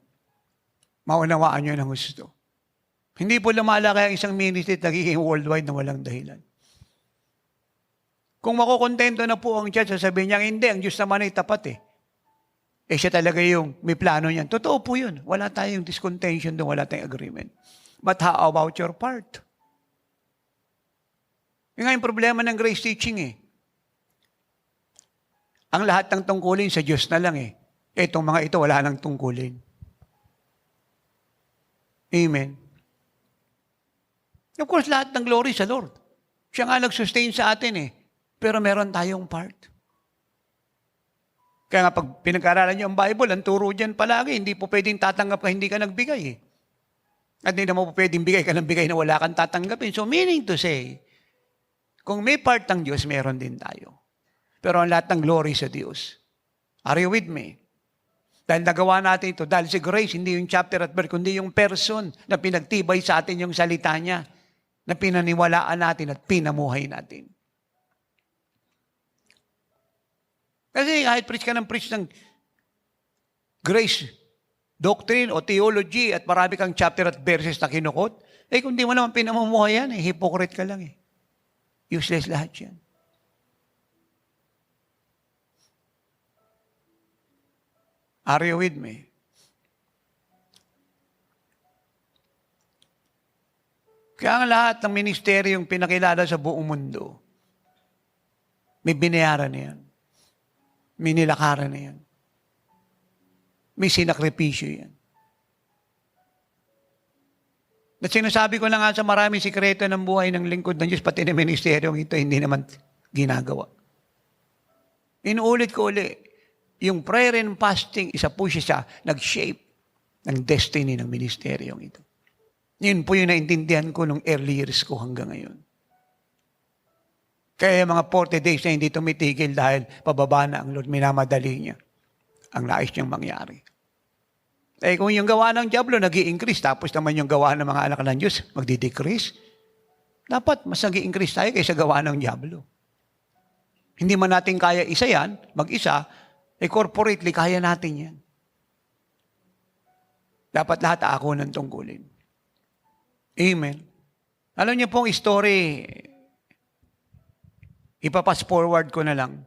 Maunawaan nyo ng gusto. Hindi po lumalaki ang isang ministry at nagiging worldwide na walang dahilan. Kung makukontento na po ang church, sasabihin niya, hindi, ang Diyos naman ay tapat eh. Siya talaga yung may plano niyan. Totoo po yun. Wala tayong discontention doon, wala tayong agreement. But how about your part? Yung nga yung problema ng grace teaching eh. Ang lahat ng tungkulin sa Diyos na lang eh. Itong mga ito, wala nang tungkulin. Amen. Of course, lahat ng glory sa Lord. Siya nga nag-sustain sa atin eh. Pero meron tayong part. Kaya nga pag pinag-aralan niyo ang Bible, ang turo dyan palagi, hindi po pwedeng tatanggap ka hindi ka nagbigay eh. At hindi naman po pwedeng bigay ka ng bigay na wala kang tatanggapin. So meaning to say, kung may part ng Diyos, meron din tayo. Pero ang lahat ng glory sa Diyos. Are you with me? Dahil nagawa natin ito, dahil si grace, hindi yung chapter at verse, kundi yung person na pinagtibay sa atin yung salita niya, na pinaniwalaan natin at pinamuhay natin. Kasi kahit preach ka ng grace doctrine o theology at marami kang chapter at verses na kinukot, kung di mo naman pinamumuhay yan, hypocrite ka lang eh. Useless lahat yan. Are you with me? Kaya ang lahat ng ministeryong pinakilala sa buong mundo, may binayaran na yan. May nilakaran na yan. May sinakripisyo yan. At sinasabi ko na nga sa maraming sikreto ng buhay ng lingkod ng Diyos, pati na ministeryong ito, hindi naman ginagawa. Inuulit ko uli, yung prayer and fasting, isa po siya nag-shape ng destiny ng ministeryong ito. Yun po yung naintindihan ko nung early years ko hanggang ngayon. Kaya mga 40 days na hindi tumitigil dahil pababa na ang Lord, minamadali niya ang nais niyang mangyari. Kung yung gawa ng Diablo nag-i-increase, tapos naman yung gawa ng mga anak ng Diyos magdi-decrease, dapat mas nag-i-increase tayo kaysa gawa ng Diablo. Hindi man natin kaya isa yan, mag-isa, corporately kaya natin yan. Dapat lahat ako ng tungkulin. Amen. Alam niyo pong story, ipapas forward ko na lang.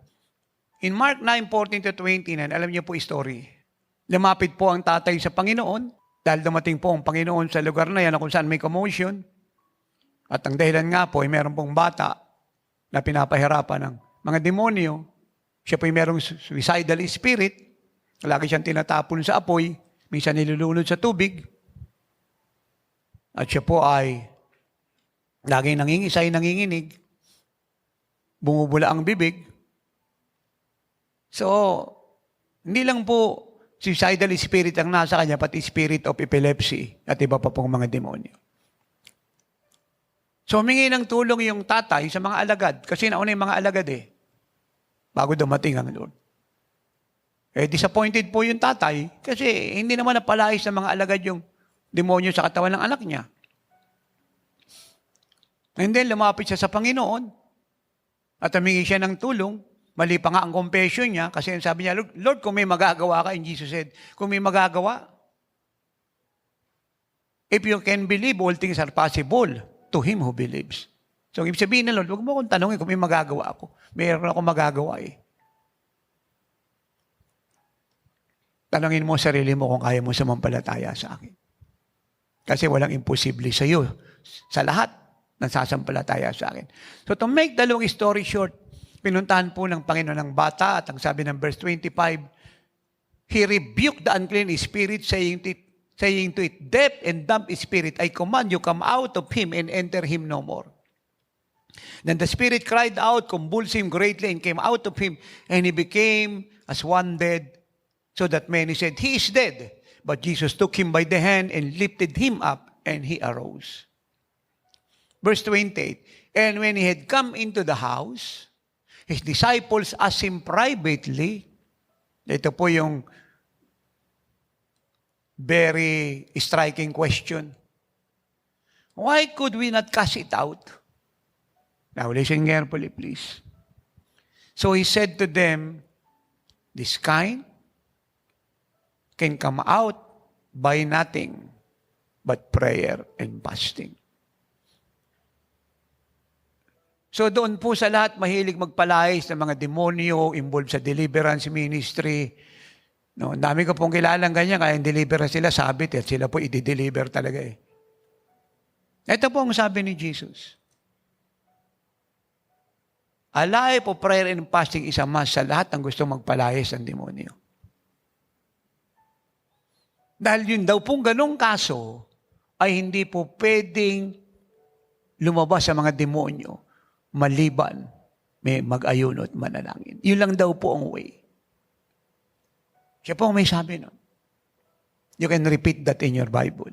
In Mark 9:14-29, alam niyo po story. Lumapit po ang tatay sa Panginoon dahil dumating po ang Panginoon sa lugar na yan kung saan may commotion. At ang dahilan nga po ay meron pong bata na pinapahirapan ng mga demonyo. Siya po ay merong suicidal spirit. Lagi siyang tinatapon sa apoy. Minsan nilulunod sa tubig. At siya po ay laging nangingisay, nanginginig. Bumubula ang bibig. So, hindi lang po suicidal spirit ang nasa kanya, pati spirit of epilepsy at iba pa pong mga demonyo. So, humingi ng tulong yung tatay sa mga alagad. Kasi nauna yung mga alagad eh. Bago dumating ang Lord. Disappointed po yung tatay kasi hindi naman napalayas ng mga alagad yung demonyo sa katawan ng anak niya. And then, lumapit siya sa Panginoon at humingi siya ng tulong. Mali pa nga ang confession niya kasi sabi niya, Lord, kung may magagawa ka, and Jesus said, kung may magagawa, if you can believe, all things are possible to him who believes. So, ibig sabihin na, Lord, huwag mo akong tanongin kung may magagawa ako. Mayroon akong magagawa eh. Tanongin mo sarili mo kung kaya mo sumampalataya sa akin. Kasi walang imposible sa iyo, sa lahat ng sasampalataya sa akin. So to make the long story short, pinuntahan po ng Panginoon ng bata at ang sabi ng verse 25, He rebuked the unclean spirit saying to it, deaf and dumb spirit, I command you, come out of him and enter him no more. Then the spirit cried out, convulsing him greatly, and came out of him, and he became as one dead, so that many said, He is dead. But Jesus took him by the hand and lifted him up, and he arose. Verse 28, and when he had come into the house, his disciples asked him privately, ito po yung very striking question. Why could we not cast it out? Now listen carefully, please. So he said to them, this kind can come out by nothing but prayer and fasting. So doon po sa lahat mahilig magpalayas ng mga demonyo, involved sa deliverance ministry. No, dami ko pong kilalang ganyan, kaya yung deliverance sila, sabit at sila po i-deliver talaga eh. Ito po ang sabi ni Jesus. A life of prayer and fasting is a must sa lahat ng gusto magpalayas ng demonyo. Dahil yun daw pong ganong kaso, ay hindi po pwedeng lumabas sa mga demonyo maliban may mag-ayuno at manalangin. Yun lang daw po ang way. Siya po ang may sabi nun. You can repeat that in your Bible.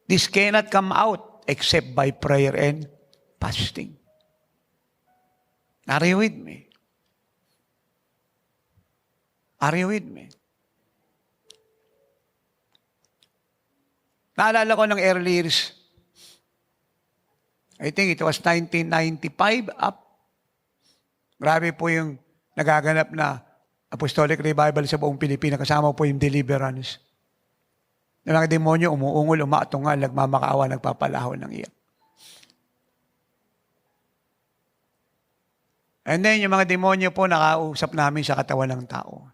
This cannot come out except by prayer and fasting. Are you with me? Are you with me? Naalala ko ng early years, I think it was 1995 up. Grabe po yung nagaganap na apostolic revival sa buong Pilipinas. Kasama po yung deliverance. Yung mga demonyo, umuungol, umatungal, nagmamakaawa, nagpapalaho ng iyak. And then, yung mga demonyo po, nakausap namin sa katawan ng tao.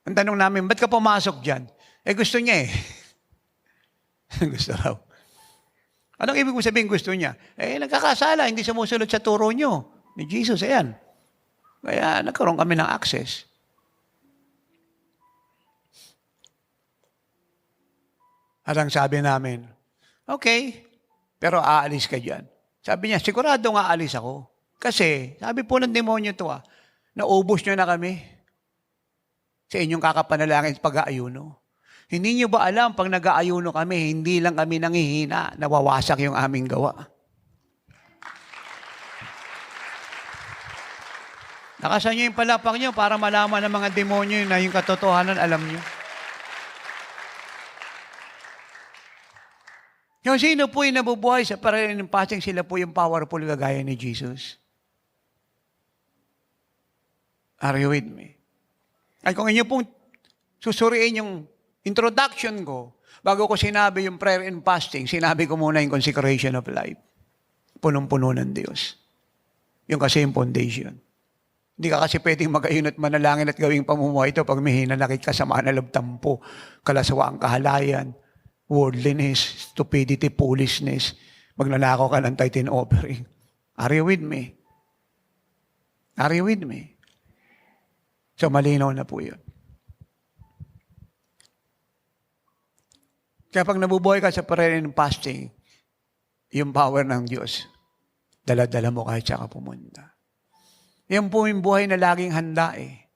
Ang tanong namin, ba't ka pumasok dyan? Eh, gusto niya eh. Gusto raw. Anong ibig mo sabihin gusto niya? Eh, nagkakasala, hindi sumusunod sa turo niyo ni Jesus. Ayan. Kaya nagkaroon kami ng access. At ang sabi namin, okay, pero aalis ka dyan. Sabi niya, siguradong aalis ako. Kasi, sabi po ng demonyo to naubos niyo na kami sa inyong kakapanalangin at pag-aayuno. Hindi niyo ba alam, pag nag-aayuno kami, hindi lang kami nangihina, nawawasak yung aming gawa. Nakasan niyo yung palapak niyo para malaman ng mga demonyo na yung katotohanan alam niyo. Yung sino po yung nabubuhay sa prayer and fasting, sila po yung powerful gagaya ni Jesus. Are you with me? Ay kung inyo pong susuriin yung introduction ko, bago ko sinabi yung prayer and fasting, sinabi ko muna yung consecration of life. Punong-puno ng Diyos. Yung kasi yung foundation. Hindi ka kasi pwedeng mag-ayun at manalangin at gawing pamumuhay ito pag may hinanakit ka sa manalab tampo, kalasawaan kahalayan, worldliness, stupidity, foolishness, magnanakaw ka ng tithe and offering. Are you with me? Are you with me? So malinaw na po yun. Kaya pag nabubuhay ka sa prayer and fasting, yung power ng Diyos, dala-dala mo kahit siya ka pumunta. Yan po yung buhay na laging handa eh.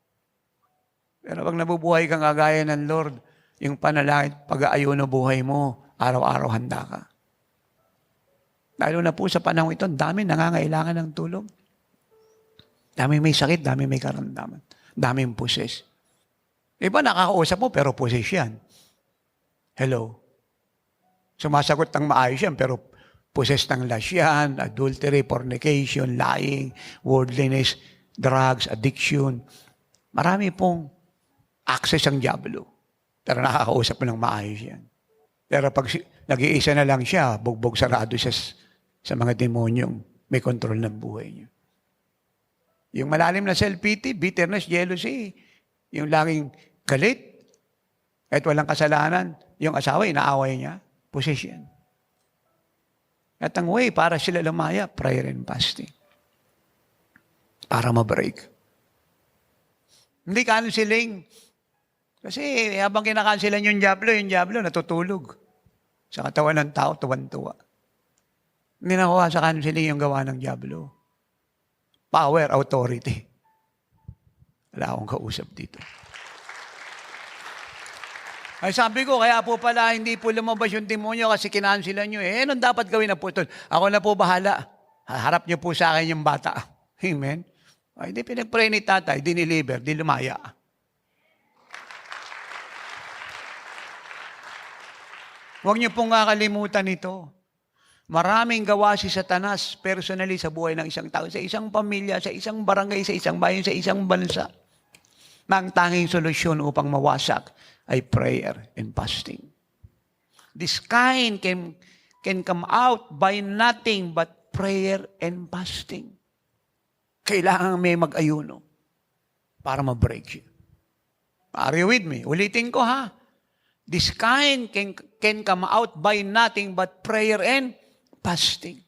Pero pag nabubuhay kang kagaya ng Lord, yung panalangin, pag-aayuno buhay mo, araw-araw handa ka. Lalo na po sa panahon ito, dami nangangailangan ng tulong. Dami may sakit, dami may karamdaman. Dami yung poses. Iba nakakausap mo, pero poses yan. Hello? Sumasagot ng maayos yan, pero poses ng lasyan, adultery, fornication, lying, worldliness, drugs, addiction. Marami pong access ang diablo. Pero nakakausap mo ng maayos yan. Pero pag nag-iisa na lang siya, bugbog sarado siya sa mga demonyong may kontrol ng buhay niya. Yung malalim na self-pity, bitterness, jealousy, yung laging galit, kahit walang kasalanan, yung asawa, inaaway niya, possession. At ang way para sila lumaya, prayer and fasting. Para ma-break. Hindi canceling. Kasi habang kinakancelan yung diablo natutulog. Sa katawan ng tao, tuwan-tuwa. Hindi nakuha sa canceling yung gawa ng diablo. Power, authority. Wala akong kausap dito. Ay sabi ko, kaya po pala hindi po lumabas yung demonyo kasi kinansilan nyo. Eh, anong dapat gawin na po ito? Ako na po bahala. Harap nyo po sa akin yung bata. Amen? Ay, di pinag-pray ni tatay, diniliver, di lumaya. Huwag niyo pong kakalimutan ito. Maraming gawa si Satanas personally sa buhay ng isang tao, sa isang pamilya, sa isang barangay, sa isang bayan, sa isang bansa. Na ang tanging solusyon upang mawasak ay prayer and fasting. This kind can come out by nothing but prayer and fasting. Kailangan may mag-ayuno para ma-break you. Are you with me? Ulitin ko ha. This kind can come out by nothing but prayer and fasting.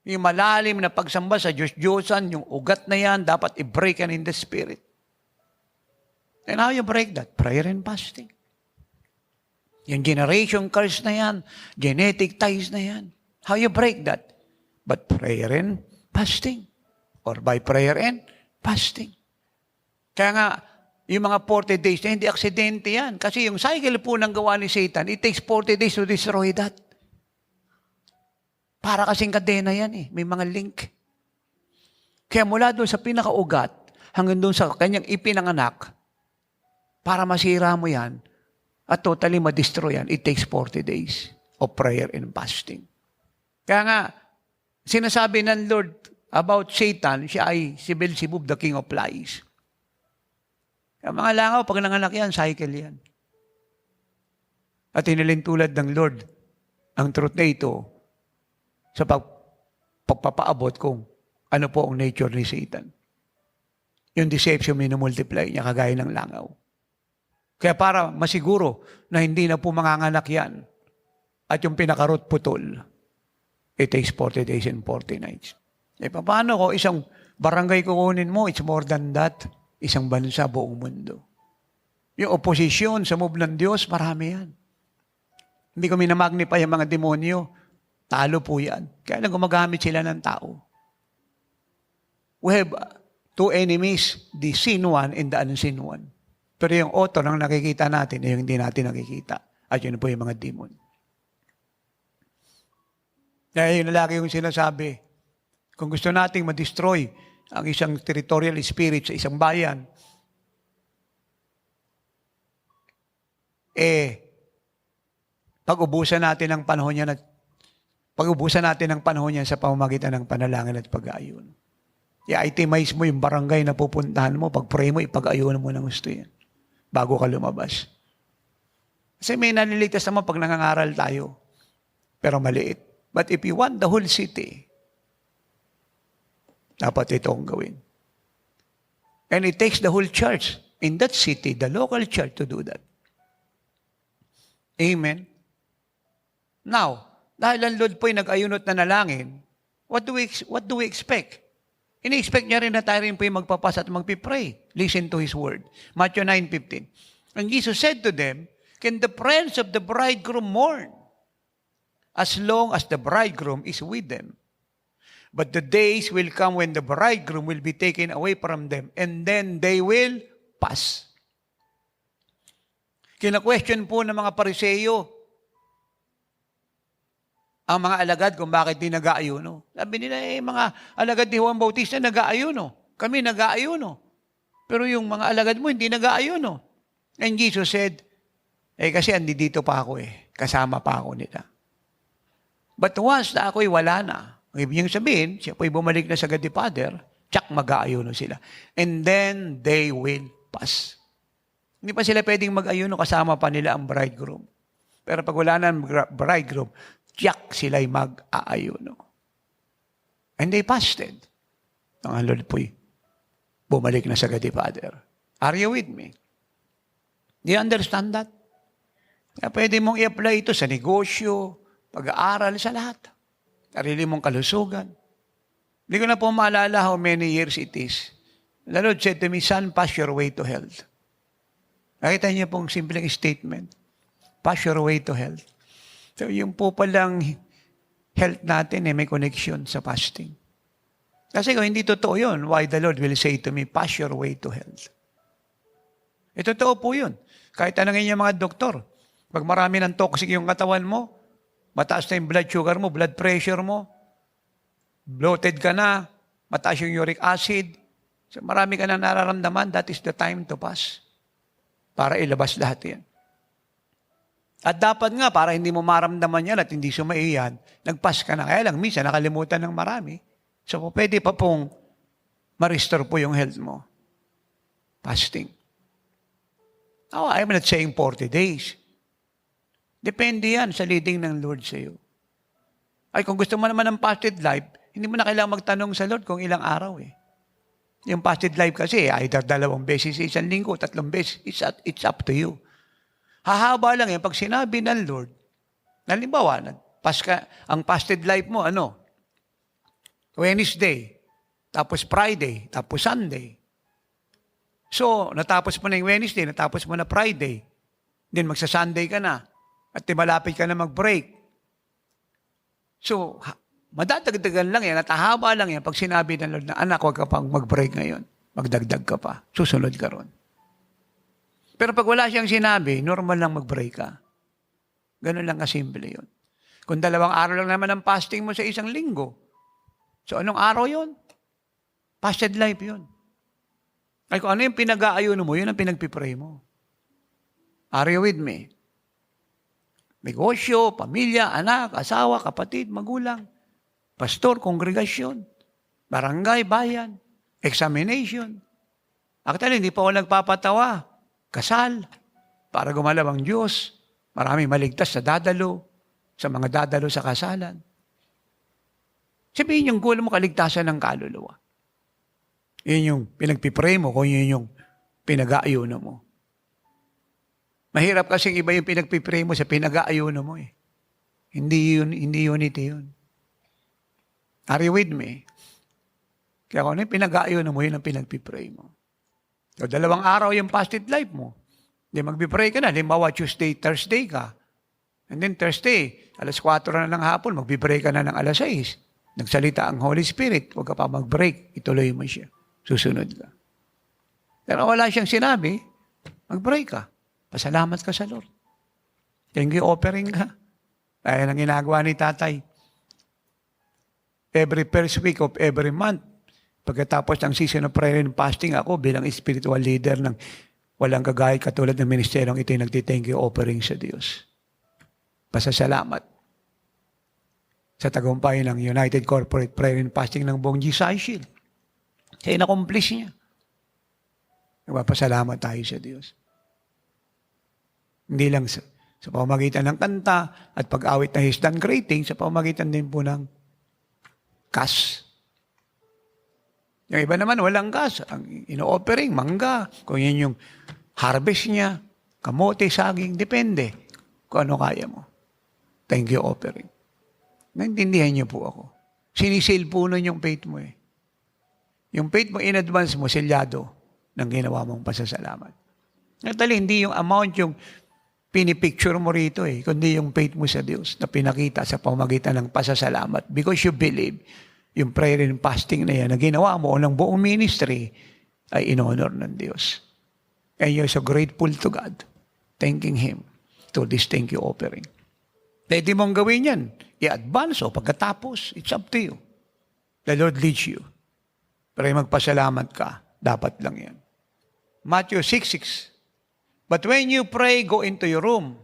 Yung malalim na pagsamba sa Diyos-Diyosan, yung ugat na yan, dapat i-break yan in the Spirit. And how you break that? Prayer and fasting. Yung generation curse na yan, genetic ties na yan. How you break that? But prayer and fasting. Or by prayer and fasting. Kaya nga, yung mga 40 days na hindi aksidente yan. Kasi yung cycle po ng gawa ni Satan, it takes 40 days to destroy that. Para kasing kadena yan eh. May mga link. Kaya mula doon sa pinakaugat, hanggang doon sa kanyang ipinanganak, para masira mo yan, at totally ma-destroy yan, it takes 40 days of prayer and fasting. Kaya nga, sinasabi ng Lord about Satan, siya ay si Beelzebub, the king of lies. Ang mga langaw, pag nanganak yan, cycle yan. At hinilintulad ng Lord ang truth na ito sa pagpapaabot kung ano po ang nature ni Satan. Yung deception minumultiply niya kagaya ng langaw. Kaya para masiguro na hindi na po manganganak yan at yung pinakarot putol, it takes 40 days and 40 nights. Eh, paano ko isang barangay kukunin mo, it's more than that. Isang bansa, buong mundo. Yung oposisyon sa move ng Diyos, marami yan. Hindi ko minamagnify ang mga demonyo. Talo po yan. Kaya lang gumagamit sila ng tao. We have two enemies, the seen one and the unseen one. Pero yung author ang nakikita natin, yung hindi natin nakikita. At yun po yung mga demon. Kaya yun na lagi yung sinasabi. Kung gusto nating ma-destroy ang isang territorial spirit sa isang bayan, pag-ubusan natin ang panahon niya sa pamamagitan ng panalangin at pag-aayon. I-itemize mo yung barangay na pupuntahan mo, pag-pray mo, ipag-ayunan mo ng gusto yan bago ka lumabas. Kasi may naliligtas naman pag nangangaral tayo, pero maliit. But if you want the whole city, dapat ito ang gawin. And it takes the whole church in that city, the local church, to do that. Amen? Now, dahil ang Lord po'y nag-ayunot na nalangin, what do we expect? Ini-expect niya rin na tayo rin po'y magpapas at magpipray. Listen to His word. Matthew 9:15. And Jesus said to them, can the friends of the bridegroom mourn as long as the bridegroom is with them? But the days will come when the bridegroom will be taken away from them, and then they will pass. Kina-question po ng mga Pariseyo ang mga alagad kung bakit di nag-aayuno. Sabi nila, mga alagad ni Juan Bautista nag-aayuno. Kami nag-aayuno. Pero yung mga alagad mo hindi nag-aayuno. And Jesus said, kasi andito pa ako kasama pa ako nila. But once na ako'y wala na, ang ibig sabihin, siya po'y bumalik na sa God the Father, tsak mag-aayuno sila. And then they will pass. Hindi pa sila pwedeng mag-ayuno, kasama pa nila ang bridegroom. Pero pag wala na ang bridegroom, tsak sila'y mag-aayuno. And they fasted. Ang Lord po'y bumalik na sa God the Father. Are you with me? Do you understand that? Kaya pwede mong i-apply ito sa negosyo, pag-aaral, sa lahat. Sarili mong kalusugan. Hindi ko na po maalala how many years it is. The Lord said to me, son, pass your way to health. Nakita niyo pong simpleng statement. Pass your way to health. So yung po palang health natin may connection sa fasting. Kasi kung hindi totoo yun, why the Lord will say to me, pass your way to health. Totoo po yun. Kahit tanongin niyo mga doktor, pag marami ng toxic yung katawan mo, mataas na yung blood sugar mo, blood pressure mo, bloated ka na, mataas yung uric acid, so marami ka na nararamdaman, that is the time to pass. Para ilabas lahat yan. At dapat nga, para hindi mo maramdaman yan at hindi sumaiyan, nag-fast ka na. Kaya lang, minsan nakalimutan ng marami. So, pwede pa pong ma-restore po yung health mo. Fasting. Oh, I'm not saying 40 days. Depende yan sa leading ng Lord sa iyo. Ay, kung gusto mo naman ng fasted life, hindi mo na kailangang magtanong sa Lord kung ilang araw eh. Yung fasted life kasi, either 2 beses sa isang linggo, 3 beses, it's up to you. Hahaba lang yan pag sinabi ng Lord, halimbawa, ang fasted life mo, Wednesday, tapos Friday, tapos Sunday. So, natapos mo na yung Wednesday, natapos mo na Friday, then magsa-Sunday ka na, at malapit ka na mag-break. So, madadagdagan lang yan, at hahaba lang yan pag sinabi ng Lord na, anak, huwag ka pang mag-break ngayon. Magdagdag ka pa. Susunod ka ron. Pero pag wala siyang sinabi, normal lang mag-break ka. Ganun lang kasimple yun. Kung 2 araw lang naman ang fasting mo sa isang linggo, so anong araw yun? Fasted life yun. Ay kung ano yung pinag-aayuno mo, yun ang pinagpipray mo. Are you with me? Negosyo, pamilya, anak, asawa, kapatid, magulang, pastor, kongregasyon, barangay, bayan, examination. Actually, hindi pa ako nagpapatawa. Kasal, para gumalaw ang Diyos. Maraming maligtas sa dadalo, sa mga dadalo sa kasalan. Sabihin yung goal mo, kaligtasan ng kaluluwa. Yun yung pinagpipray mo, kung yun yung pinag-aayuno mo. Mahirap kasi iba yung pinagpipray mo sa pinag-aayuno mo eh. Hindi unity yun. Are you with me? Kaya kung ano yung pinag-aayuno mo, yun ang pinagpipray mo. So, 2 araw yung fasted life mo. Hindi magpipray ka na. Halimbawa, Tuesday, Thursday ka. And then Thursday, 4:00 na ng hapon, magpipray ka na ng 6:00. Nagsalita ang Holy Spirit, huwag ka pa mag-break. Ituloy mo siya. Susunod ka. Pero wala siyang sinabi, mag-break ka. Pasalamat ka sa Lord. Thank you, offering ka. Kaya nang ginagawa ni tatay. Every first week of every month, pagkatapos ng season of prayer and fasting, ako bilang spiritual leader ng walang kagayat katulad ng ministeryong ito yung nagti-thank you offering sa Diyos. Pasasalamat sa tagumpay ng United Corporate Prayer and Fasting ng buong GSI Shield. Kaya in-accomplish niya. Nagpapasalamat tayo sa Diyos. Hindi lang sa pamamagitan ng kanta at pag-awit na He's done great things, sa pamamagitan din po ng cash. Yung iba naman, walang gas. Ang ino-offering, mangga. Kung yun yung harvest niya, kamote, saging, depende kung ano kaya mo. Thank you, offering. Naintindihan niyo po ako. Sinisil po nun yung faith mo eh. Yung faith mo in advance mo, selyado ng ginawa mong pasasalamat. Natali, hindi yung amount yung pinipicture mo rito eh, kundi yung faith mo sa Diyos na pinakita sa pamamagitan ng pasasalamat. Because you believe, yung prayer and fasting na yan, na ginawa mo o ng buong ministry, ay in-honor ng Diyos. And you're so grateful to God, thanking Him to this thank you offering. Pwede mong gawin yan. I-advance o pagkatapos, it's up to you. The Lord leads you. Pero magpasalamat ka, dapat lang yan. Matthew 6:6. But when you pray, go into your room.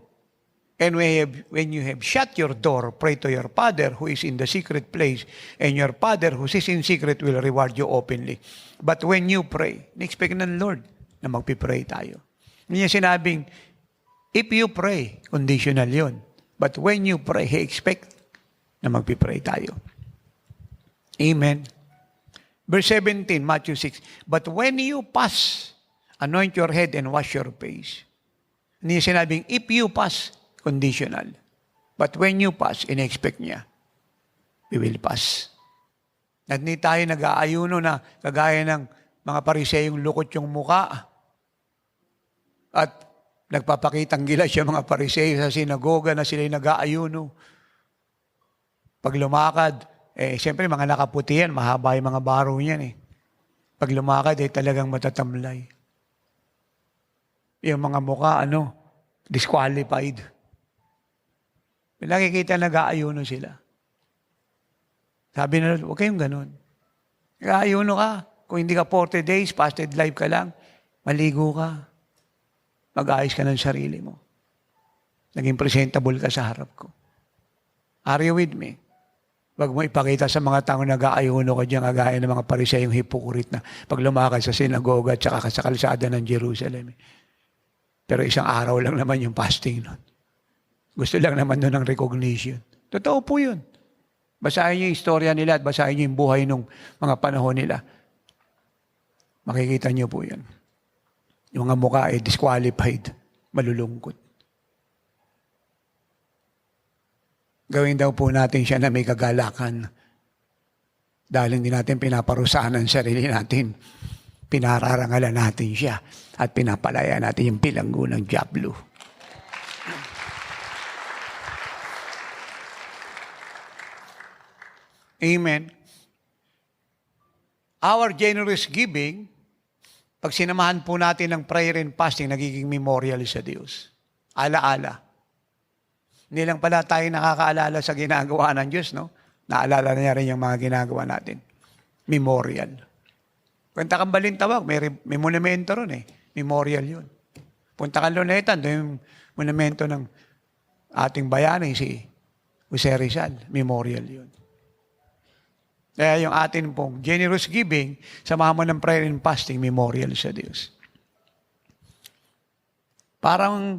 And when you have shut your door, pray to your Father who is in the secret place, and your Father who is in secret will reward you openly. But when you pray, na-expect ng Lord na magpipray tayo. Hindi niya sinabing, if you pray, conditional yon. But when you pray, He expect na magpipray tayo. Amen. Verse 17, Matthew 6. But when you pass, anoint your head and wash your face. Hindi niya sinabing, if you pass, conditional. But when you pass, in-expect niya, we will pass. At hindi tayo nag-aayuno na kagaya ng mga pariseyong lukot yung muka. At nagpapakitang gilas yung mga pariseyo sa sinagoga na sila'y nag-aayuno. Pag lumakad, siyempre mga nakaputi yan, mahaba yung mga baro niyan eh. Pag lumakad, talagang matatamlay. Yung mga muka, disqualified. Nakikita nag-aayuno sila. Sabi na, huwag kayong ganun. Nag-aayuno ka. Kung hindi ka 40 days, fasted life ka lang, maligo ka. Mag-ayos ka ng sarili mo. Naging presentable ka sa harap ko. Are you with me? Huwag mo ipakita sa mga taong nag-aayuno ka dyan, kagaya ng mga Pariseyong hypocrite na pag lumakad sa sinagoga at saka sa kalsada ng Jerusalem. Pero isang araw lang naman yung fasting nun. Gusto lang naman nun ng recognition. Totoo po yun. Basahin niyo yung istorya nila at basahin niyo yung buhay ng mga panahon nila. Makikita niyo po yun. Yung mga mukha ay disqualified, malulungkot. Gawin daw po natin siya na may kagalakan. Dahil hindi natin pinaparusahan ang sarili natin. Pinararangalan natin siya at pinapalaya natin yung bilanggo ng diablo. Amen. Our generous giving, pag sinamahan po natin ng prayer and fasting, nagiging memorial sa Diyos. Alaala. Hindi lang pala tayo nakakaalala sa ginagawa ng Diyos, no? Naalala niya rin yung mga ginagawa natin. Memorial. Punta kang Balintawak, may monumento ron eh. Memorial yun. Punta kang Lunetan, doon yung monumento ng ating bayani, si Jose Rizal. Memorial yun. Kaya yung atin pong generous giving, samahan mo ng prayer and fasting, memorial sa Diyos. Parang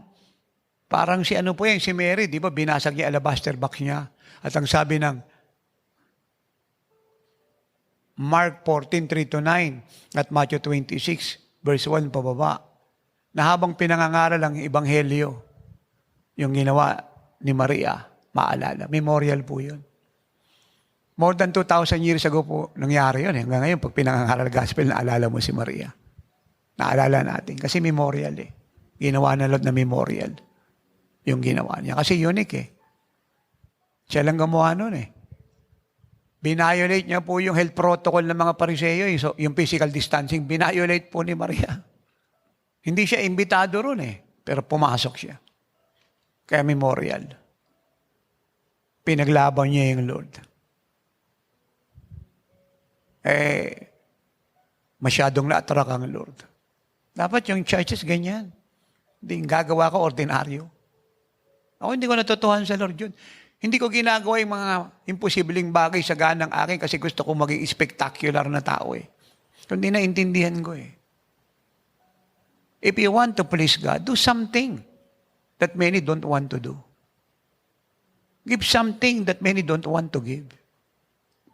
si ano po yan, si Mary, di ba, binasag niya alabaster box niya. At ang sabi ng Mark 14:3-9 at Matthew 26, verse 1 pababa, na habang pinangangaral ang Ebanghelyo, yung ginawa ni Maria, maalala. Memorial po yun. More than 2,000 years ago po nangyari yun. Hanggang ngayon, pag pinangangaral gospel, naalala mo si Maria. Naalala natin. Kasi memorial eh. Ginawa na Lord na memorial. Yung ginawa niya. Kasi unique eh. Siya lang gumawa nun eh. Binayolate niya po yung health protocol ng mga Pariseyo, yung physical distancing, binayolate po ni Maria. Hindi siya imbitado ron eh, pero pumasok siya. Kaya memorial. Pinaglaban niya yung Lord. Masyadong na-attract ang Lord. Dapat yung churches ganyan. Hindi gagawa ko ordinaryo. Ako hindi ko natutuhan sa Lord yun. Hindi ko ginagawa yung mga imposibleng bagay sa ganang akin kasi gusto ko maging spectacular na tao eh. Kundi naintindihan ko eh. If you want to please God, do something that many don't want to do. Give something that many don't want to give.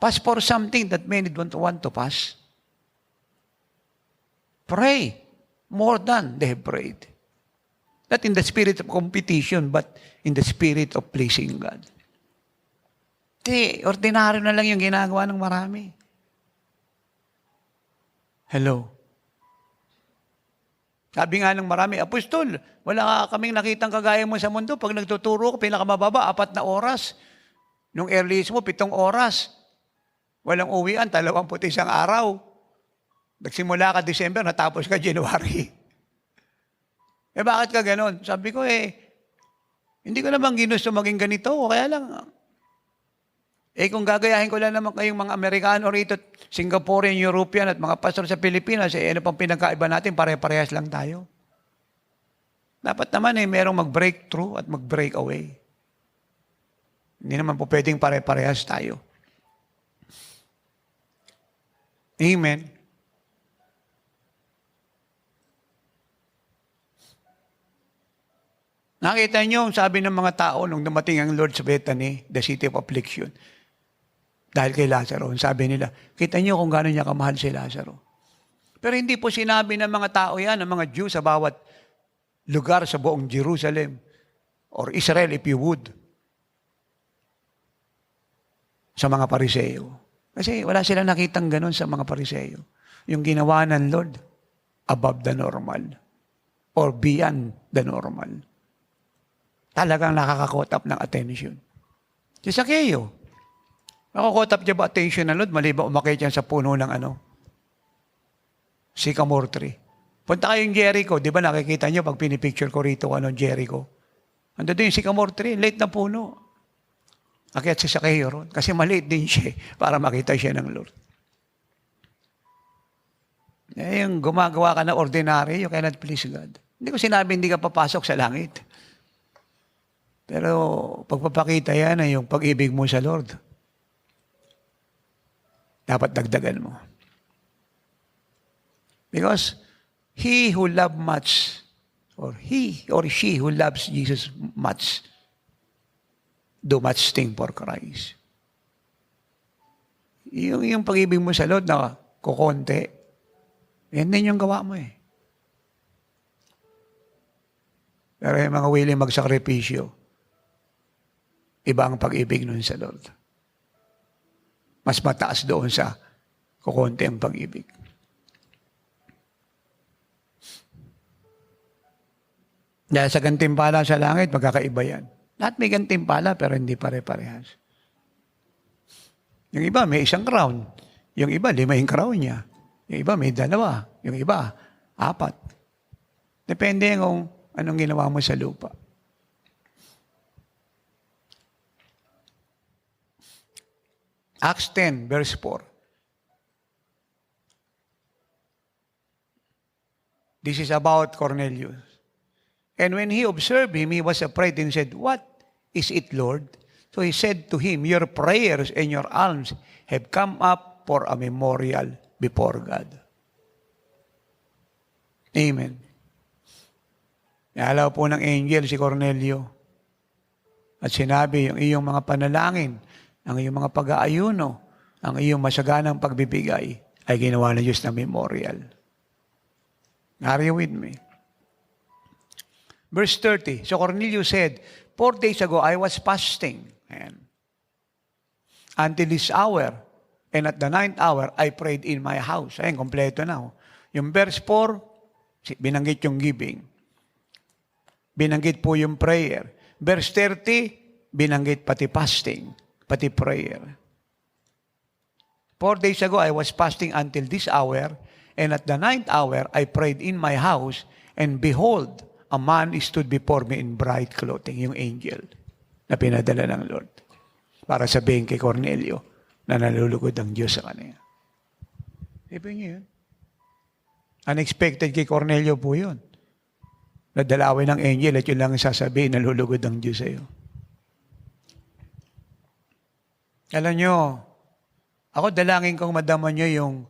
Pass for something that many don't want to pass. Pray more than they have prayed. Not in the spirit of competition, but in the spirit of pleasing God. Ordinaryo na lang yung ginagawa ng marami. Hello. Sabi nga ng marami, Apostol, wala kaming nakitang kagaya mo sa mundo. Pag nagtuturo ko, pinakamababa, 4 na oras. Nung earliest mo, 7 oras. Walang uwian, 21 araw. Nagsimula ka December, natapos ka January. Bakit ka ganon? Sabi ko hindi ko naman ginusto maging ganito. Kaya lang, kung gagayahin ko lang naman kayong mga Amerikano rito, Singaporean, European at mga pastor sa Pilipinas, ano pang pinagkaiba natin, pare-parehas lang tayo. Dapat naman merong mag-breakthrough at mag-break away. Hindi naman po pwedeng pare-parehas tayo. Amen. Nakita niyo, sabi ng mga tao nung dumating ang Lord sa Bethany, the city of affliction, dahil kay Lazaro, sabi nila, kita niyo kung gano'n niya kamahal si Lazaro. Pero hindi po sinabi ng mga tao yan, ng mga Jew sa bawat lugar sa buong Jerusalem, or Israel if you would, sa mga Pariseyo. Kasi wala silang nakitang gano'n sa mga Pariseyo. Yung ginawa ng Lord, above the normal, or beyond the normal. Talagang nakaka-caught up ng attention. Si Zacchaeus, nakaka-caught up niya ba attention ng Lord? Mali ba umakit yan sa puno ng sycamore tree? Punta kayong Jericho, di ba nakikita niyo pag pinipicture ko rito Jericho? Ando din yung sycamore tree, late na puno. Akyat si Zacchaeus ron, kasi maliit din siya para makita siya ng Lord. Yung gumagawa ka na ordinary, you cannot please God. Hindi ko sinabi hindi ka papasok sa langit. Pero pagpapakita yan ay yung pag-ibig mo sa Lord. Dapat dagdagan mo. Because he who loves much, or he or she who loves Jesus much, do much thing for Christ. Yung pag-ibig mo sa Lord na kukonti, yan din yung gawa mo eh. Pero yung mga willing magsakripisyo, iba ang pag-ibig nun sa Lord. Mas mataas doon sa kukonti ang pag-ibig. Dahil sa gantimpala sa langit, magkakaiba yan. Lahat may gantimpala pero hindi pare-parehas. Yung iba may isang crown. Yung iba 5 yung crown niya. Yung iba may 2. Yung iba 4. Depende kung anong ginawa mo sa lupa. Acts 10 verse 4. This is about Cornelius. And when he observed him, he was afraid and said, "What is it, Lord?" So he said to him, "Your prayers and your alms have come up for a memorial before God." Amen. Naalaw po ng angel si Cornelio. At sinabi, yung iyong mga panalangin, ang iyong mga pag-aayuno, ang iyong masaganang pagbibigay, ay ginawa ng Diyos na memorial. Are you with me? Verse 30, so Cornelius said, 4 days ago I was fasting. Ayan. Until this hour, and at the 9th hour, I prayed in my house. Ayan, kompleto na. Yung verse 4, binanggit yung giving. Binanggit po yung prayer. Verse 30, binanggit pati fasting, pati prayer. 4 days ago, I was fasting until this hour, and at the 9th hour, I prayed in my house, and behold, a man stood before me in bright clothing, yung angel na pinadala ng Lord. Para sabihin kay Cornelio na nalulugod ang Diyos sa kanya. Ibig niyo yun. Unexpected kay Cornelio po yun. Nadalawin ng angel at yun lang sasabihin, nalulugod ang Diyos sa iyo. Alam nyo, ako dalangin kong madama nyo yung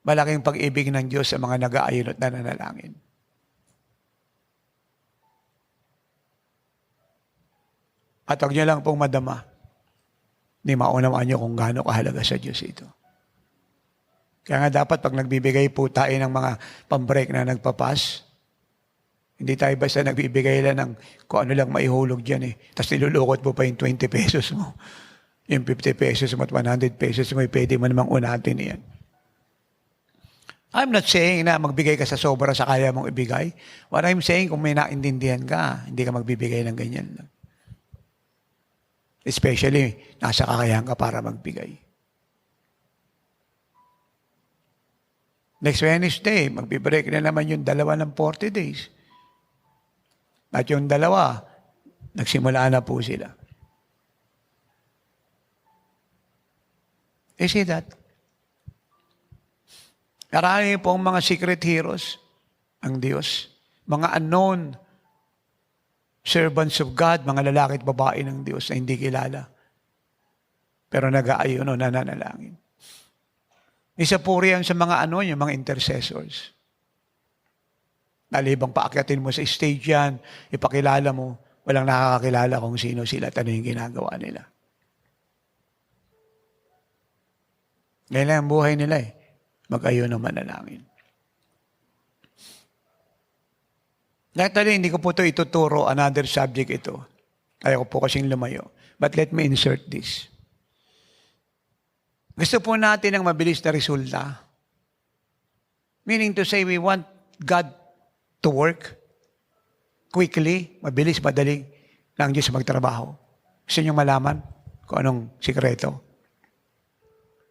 malaking pag-ibig ng Diyos sa mga nag-aayon at nananalangin. At huwag niyo lang pong madama. Hindi maunawaan niyo kung gaano kahalaga sa Diyos ito. Kaya nga dapat pag nagbibigay po tayo ng mga pambreak na nagpapas, hindi tayo basta nagbibigay lang ng kung ano lang maihulog dyan eh. Tapos nilulukot mo pa yung 20 pesos mo. Yung 50 pesos mo at 100 pesos mo, pwede mo namang unatin yan. I'm not saying na magbigay ka sa sobra sa kaya mong ibigay. What I'm saying, kung may naintindihan ka, hindi ka magbibigay ng ganyan lang. Especially, nasa kakayahan ka para magbigay. Next Wednesday, magbibreak na naman yung 2 ng 40 days. At yung 2, nagsimula na po sila. You see that? Marami pong mga secret heroes ang Diyos. Mga unknown servants of God, mga lalaki at babae ng Diyos na hindi kilala. Pero nag-aayon o nananalangin. Isa po riyan sa mga yung mga intercessors. Nalibang paakyatin mo sa stage yan, ipakilala mo, walang nakakakilala kung sino sila at ano yung ginagawa nila. Ngayon lang ang buhay nila eh. Mag-ayon ng manalangin. Actually, hindi ko po ito ituturo, another subject ito. Ayaw ko po kasing lumayo. But let me insert this. Gusto po natin ng mabilis na resulta. Meaning to say, we want God to work quickly, mabilis, madaling lang Diyos magtrabaho. Gusto nyo malaman kung anong sikreto?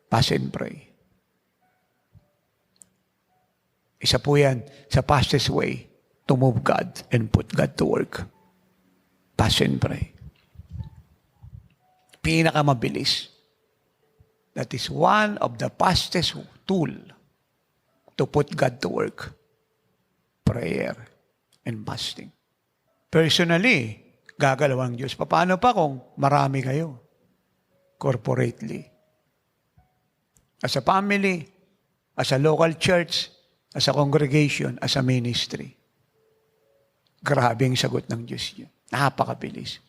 Fast and pray. Isa po yan sa fastest way to move God and put God to work. Fast and pray. Pinakamabilis. That is one of the fastest tool to put God to work. Prayer and fasting. Personally, gagalaw ang Diyos. Paano pa kung marami kayo? Corporately. As a family, as a local church, as a congregation, as a ministry. Grabe ang sagot ng Diyos niyo. Napakabilis.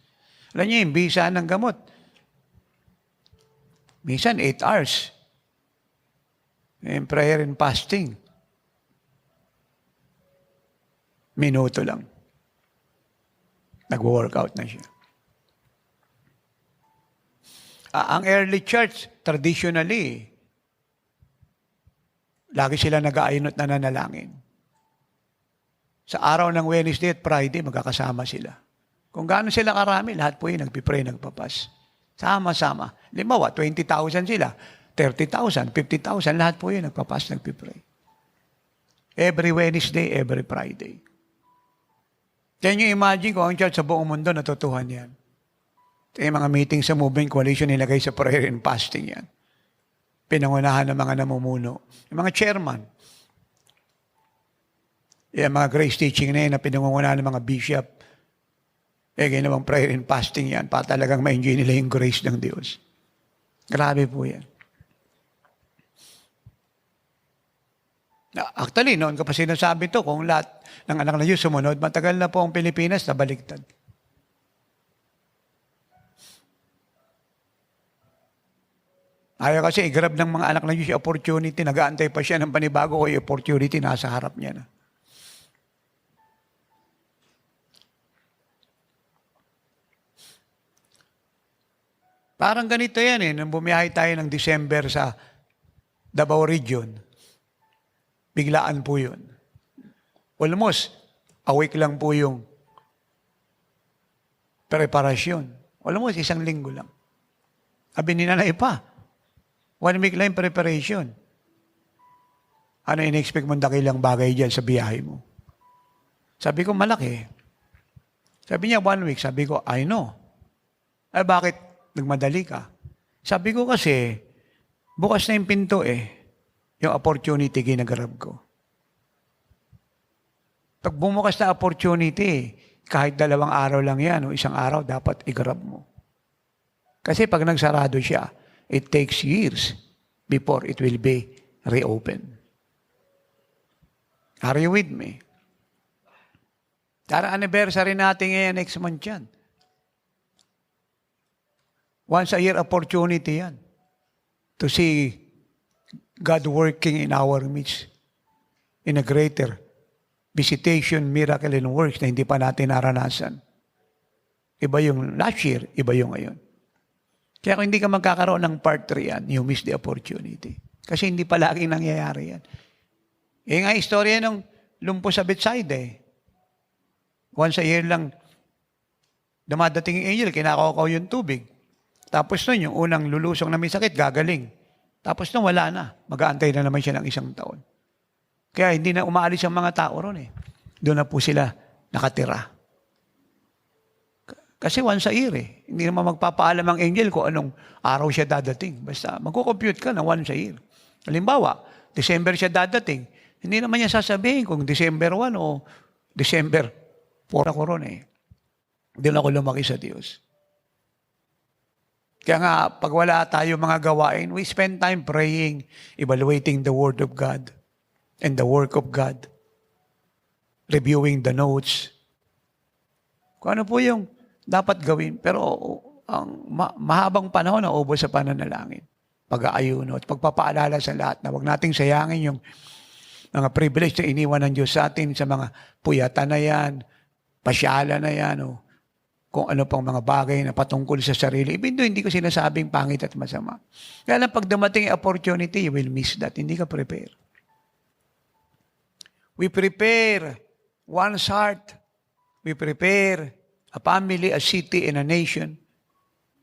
Alam niyo, yung bisa ng gamot. Minsan, 8 hours. Yung prayer and fasting. Minuto lang. Nag-workout na siya. Ang early church, traditionally, lagi sila nag-aayunot na nanalangin. Sa araw ng Wednesday at Friday, magkakasama sila. Kung gaano sila karami, lahat po yun nagpipray, nagpapas. Sama-sama. Limawa, 20,000 sila. 30,000, 50,000, lahat po yun nagpapas, nagpipray. Every Wednesday, every Friday. Can you imagine kung ang church sa buong mundo natutuhan yan? Ito yung mga meeting sa Movement Coalition nilagay sa prayer and fasting yan. Pinangunahan ng mga namumuno. Yung mga chairman. Yung mga grace teaching na yan na pinangunahan ng mga bishop. Ginawang prayer and fasting yan para talagang ma-enjoy nila yung grace ng Diyos. Grabe po yan. Actually, noon ko pa sinasabi to, kung lahat ng anak ng Diyos sumunod, matagal na po ang Pilipinas na baliktad. Ayaw kasi i-grab ng mga anak ng Diyos yung opportunity, nag-aantay pa siya ng panibago o yung opportunity nasa harap niya na. Parang ganito yan nung bumiyahe tayo ng December sa Davao Region. Biglaan po yun. Almost, a week lang po yung preparasyon. Almost, 1 linggo lang. Sabi ni nanay pa, 1 week lang yung preparation. Ano in-expect mong dakilang bagay dyan sa biyahe mo? Sabi ko, malaki. Sabi niya, 1 week. Sabi ko, I know. Ay, bakit nagmadali ka? Sabi ko kasi, bukas na yung pinto yung opportunity ginagrab ko. Pag bumukas na opportunity, kahit 2 araw lang yan o 1 araw, dapat i-grab mo. Kasi pag nagsarado siya, it takes years before it will be reopened. Are you with me? Tara, anniversary natin ngayon next month yan. Once a year opportunity yan to see God working in our midst in a greater visitation, miracle, and works na hindi pa natin naranasan. Iba yung last year, iba yung ngayon. Kaya kung hindi ka magkakaroon ng part 3 yan, you miss the opportunity. Kasi hindi pa laging nangyayari yan. Nga istorya ng lumpo sa Bethsaida Once a year lang dumadating yung angel, kinakakaw yung tubig. Tapos nun, yung unang lulusong na may sakit, gagaling. Tapos nun, wala na. Mag-aantay na naman siya ng 1 taon. Kaya hindi na umaalis ang mga tao ron Doon na po sila nakatira. Kasi once a year Hindi naman magpapaalam ang angel kung anong araw siya dadating. Basta magkukompute ka na once a year. Halimbawa, December siya dadating. Hindi naman niya sasabihin kung December 1 o December 4 ako ron Doon ako lumaki sa Diyos. Kaya nga, pag wala tayo mga gawain, we spend time praying, evaluating the Word of God and the work of God, reviewing the notes. Kung ano po yung dapat gawin. Pero ang mahabang panahon na ubos sa pananalangin. Pag-aayuno at pagpapaalala sa lahat na huwag nating sayangin yung mga privilege na iniwan ng Diyos sa atin sa mga puyatan na yan, pasyala na yan, o kung ano pang mga bagay na patungkol sa sarili. Even though hindi ko sinasabing pangit at masama. Kaya lang pag dumating yung opportunity, you will miss that. Hindi ka prepare. We prepare one's heart. We prepare a family, a city, and a nation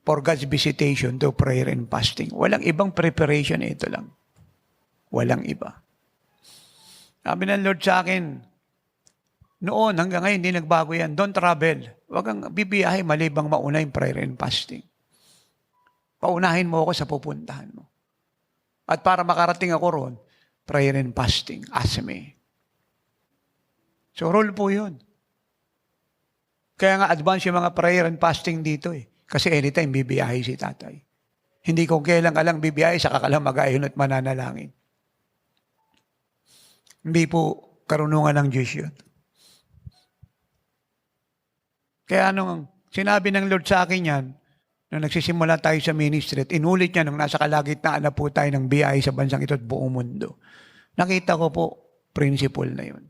for God's visitation to prayer and fasting. Walang ibang preparation, ito lang. Walang iba. Sabi ng Lord sa akin, noon hanggang ngayon, hindi nagbago yan. Don't travel. Huwag kang bibiyahe malibang mauna yung prayer and fasting. Paunahin mo ako sa pupuntahan mo. At para makarating ako ron, prayer and fasting. Ask me. So role po yun. Kaya nga advance yung mga prayer and fasting dito eh. Kasi anytime bibiyahe si tatay. Hindi kung kailan ka lang bibiyahe, saka ka lang mag-ayon at mananalangin. Hindi po karunungan ng Diyos yun. Kaya nung sinabi ng Lord sa akin yan, nung nagsisimula tayo sa ministry, at inulit niya nung nasa kalagitnaan na po tayo ng biyahe sa bansang ito at buong mundo. Nakita ko po, principle na yun.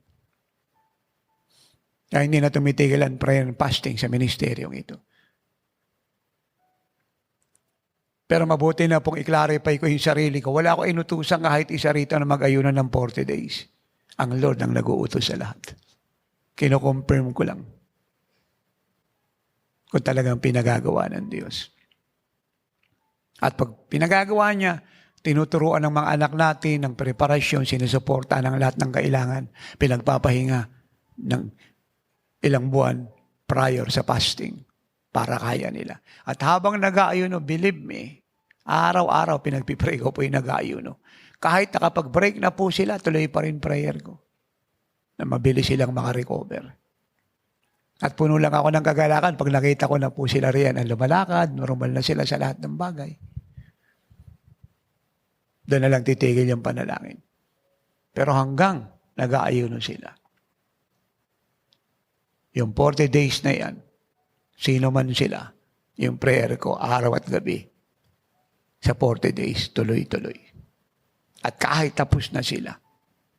Kaya hindi na tumitigil ang prayer and fasting sa ministeryong ito. Pero mabuti na pong i-clarify ko yung sarili ko. Wala ako inutusan kahit isa rito na mag-ayunan ng 40 days. Ang Lord ang nag-uutos sa lahat. Kino-confirm ko lang kung talagang pinagagawa ng Diyos. At pag pinagagawa niya, tinuturuan ng mga anak natin ng preparasyon, sinusuporta ng lahat ng kailangan, pinagpapahinga ng ilang buwan prior sa fasting para kaya nila. At habang nag-aayuno, believe me, araw-araw pinagpipray ko po yung nag-aayuno. Kahit nakapag-break na po sila, tuloy pa rin prayer ko na mabilis silang makarecover. At puno lang ako ng kagalakan pag nakita ko na po sila riyan ang lumalakad, normal na sila sa lahat ng bagay. Doon na lang titigil yung panalangin. Pero hanggang nag-aayuno sila. Yung 40 days na yan, sino man sila, yung prayer ko araw at gabi, sa 40 days, tuloy-tuloy. At kahit tapos na sila,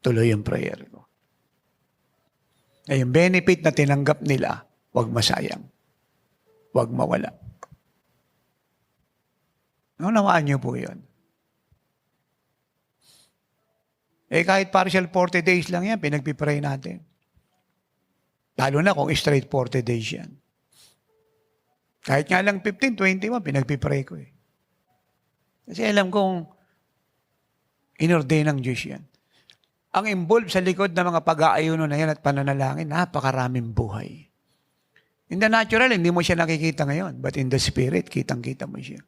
tuloy yung prayer ko. Na yung benefit na tinanggap nila, huwag masayang. Huwag mawala. Naunawaan niyo po yun. Kahit partial 40 days lang yan, pinagpipray natin. Lalo na kung straight 40 days yan. Kahit nga lang 15, 21, pinagpipray ko eh. Kasi alam kong inordain ng Diyos yan. Ang involved sa likod ng mga pag-aayuno na yan at pananalangin, napakaraming buhay. In the natural, hindi mo siya nakikita ngayon. But in the spirit, kitang-kita mo siya.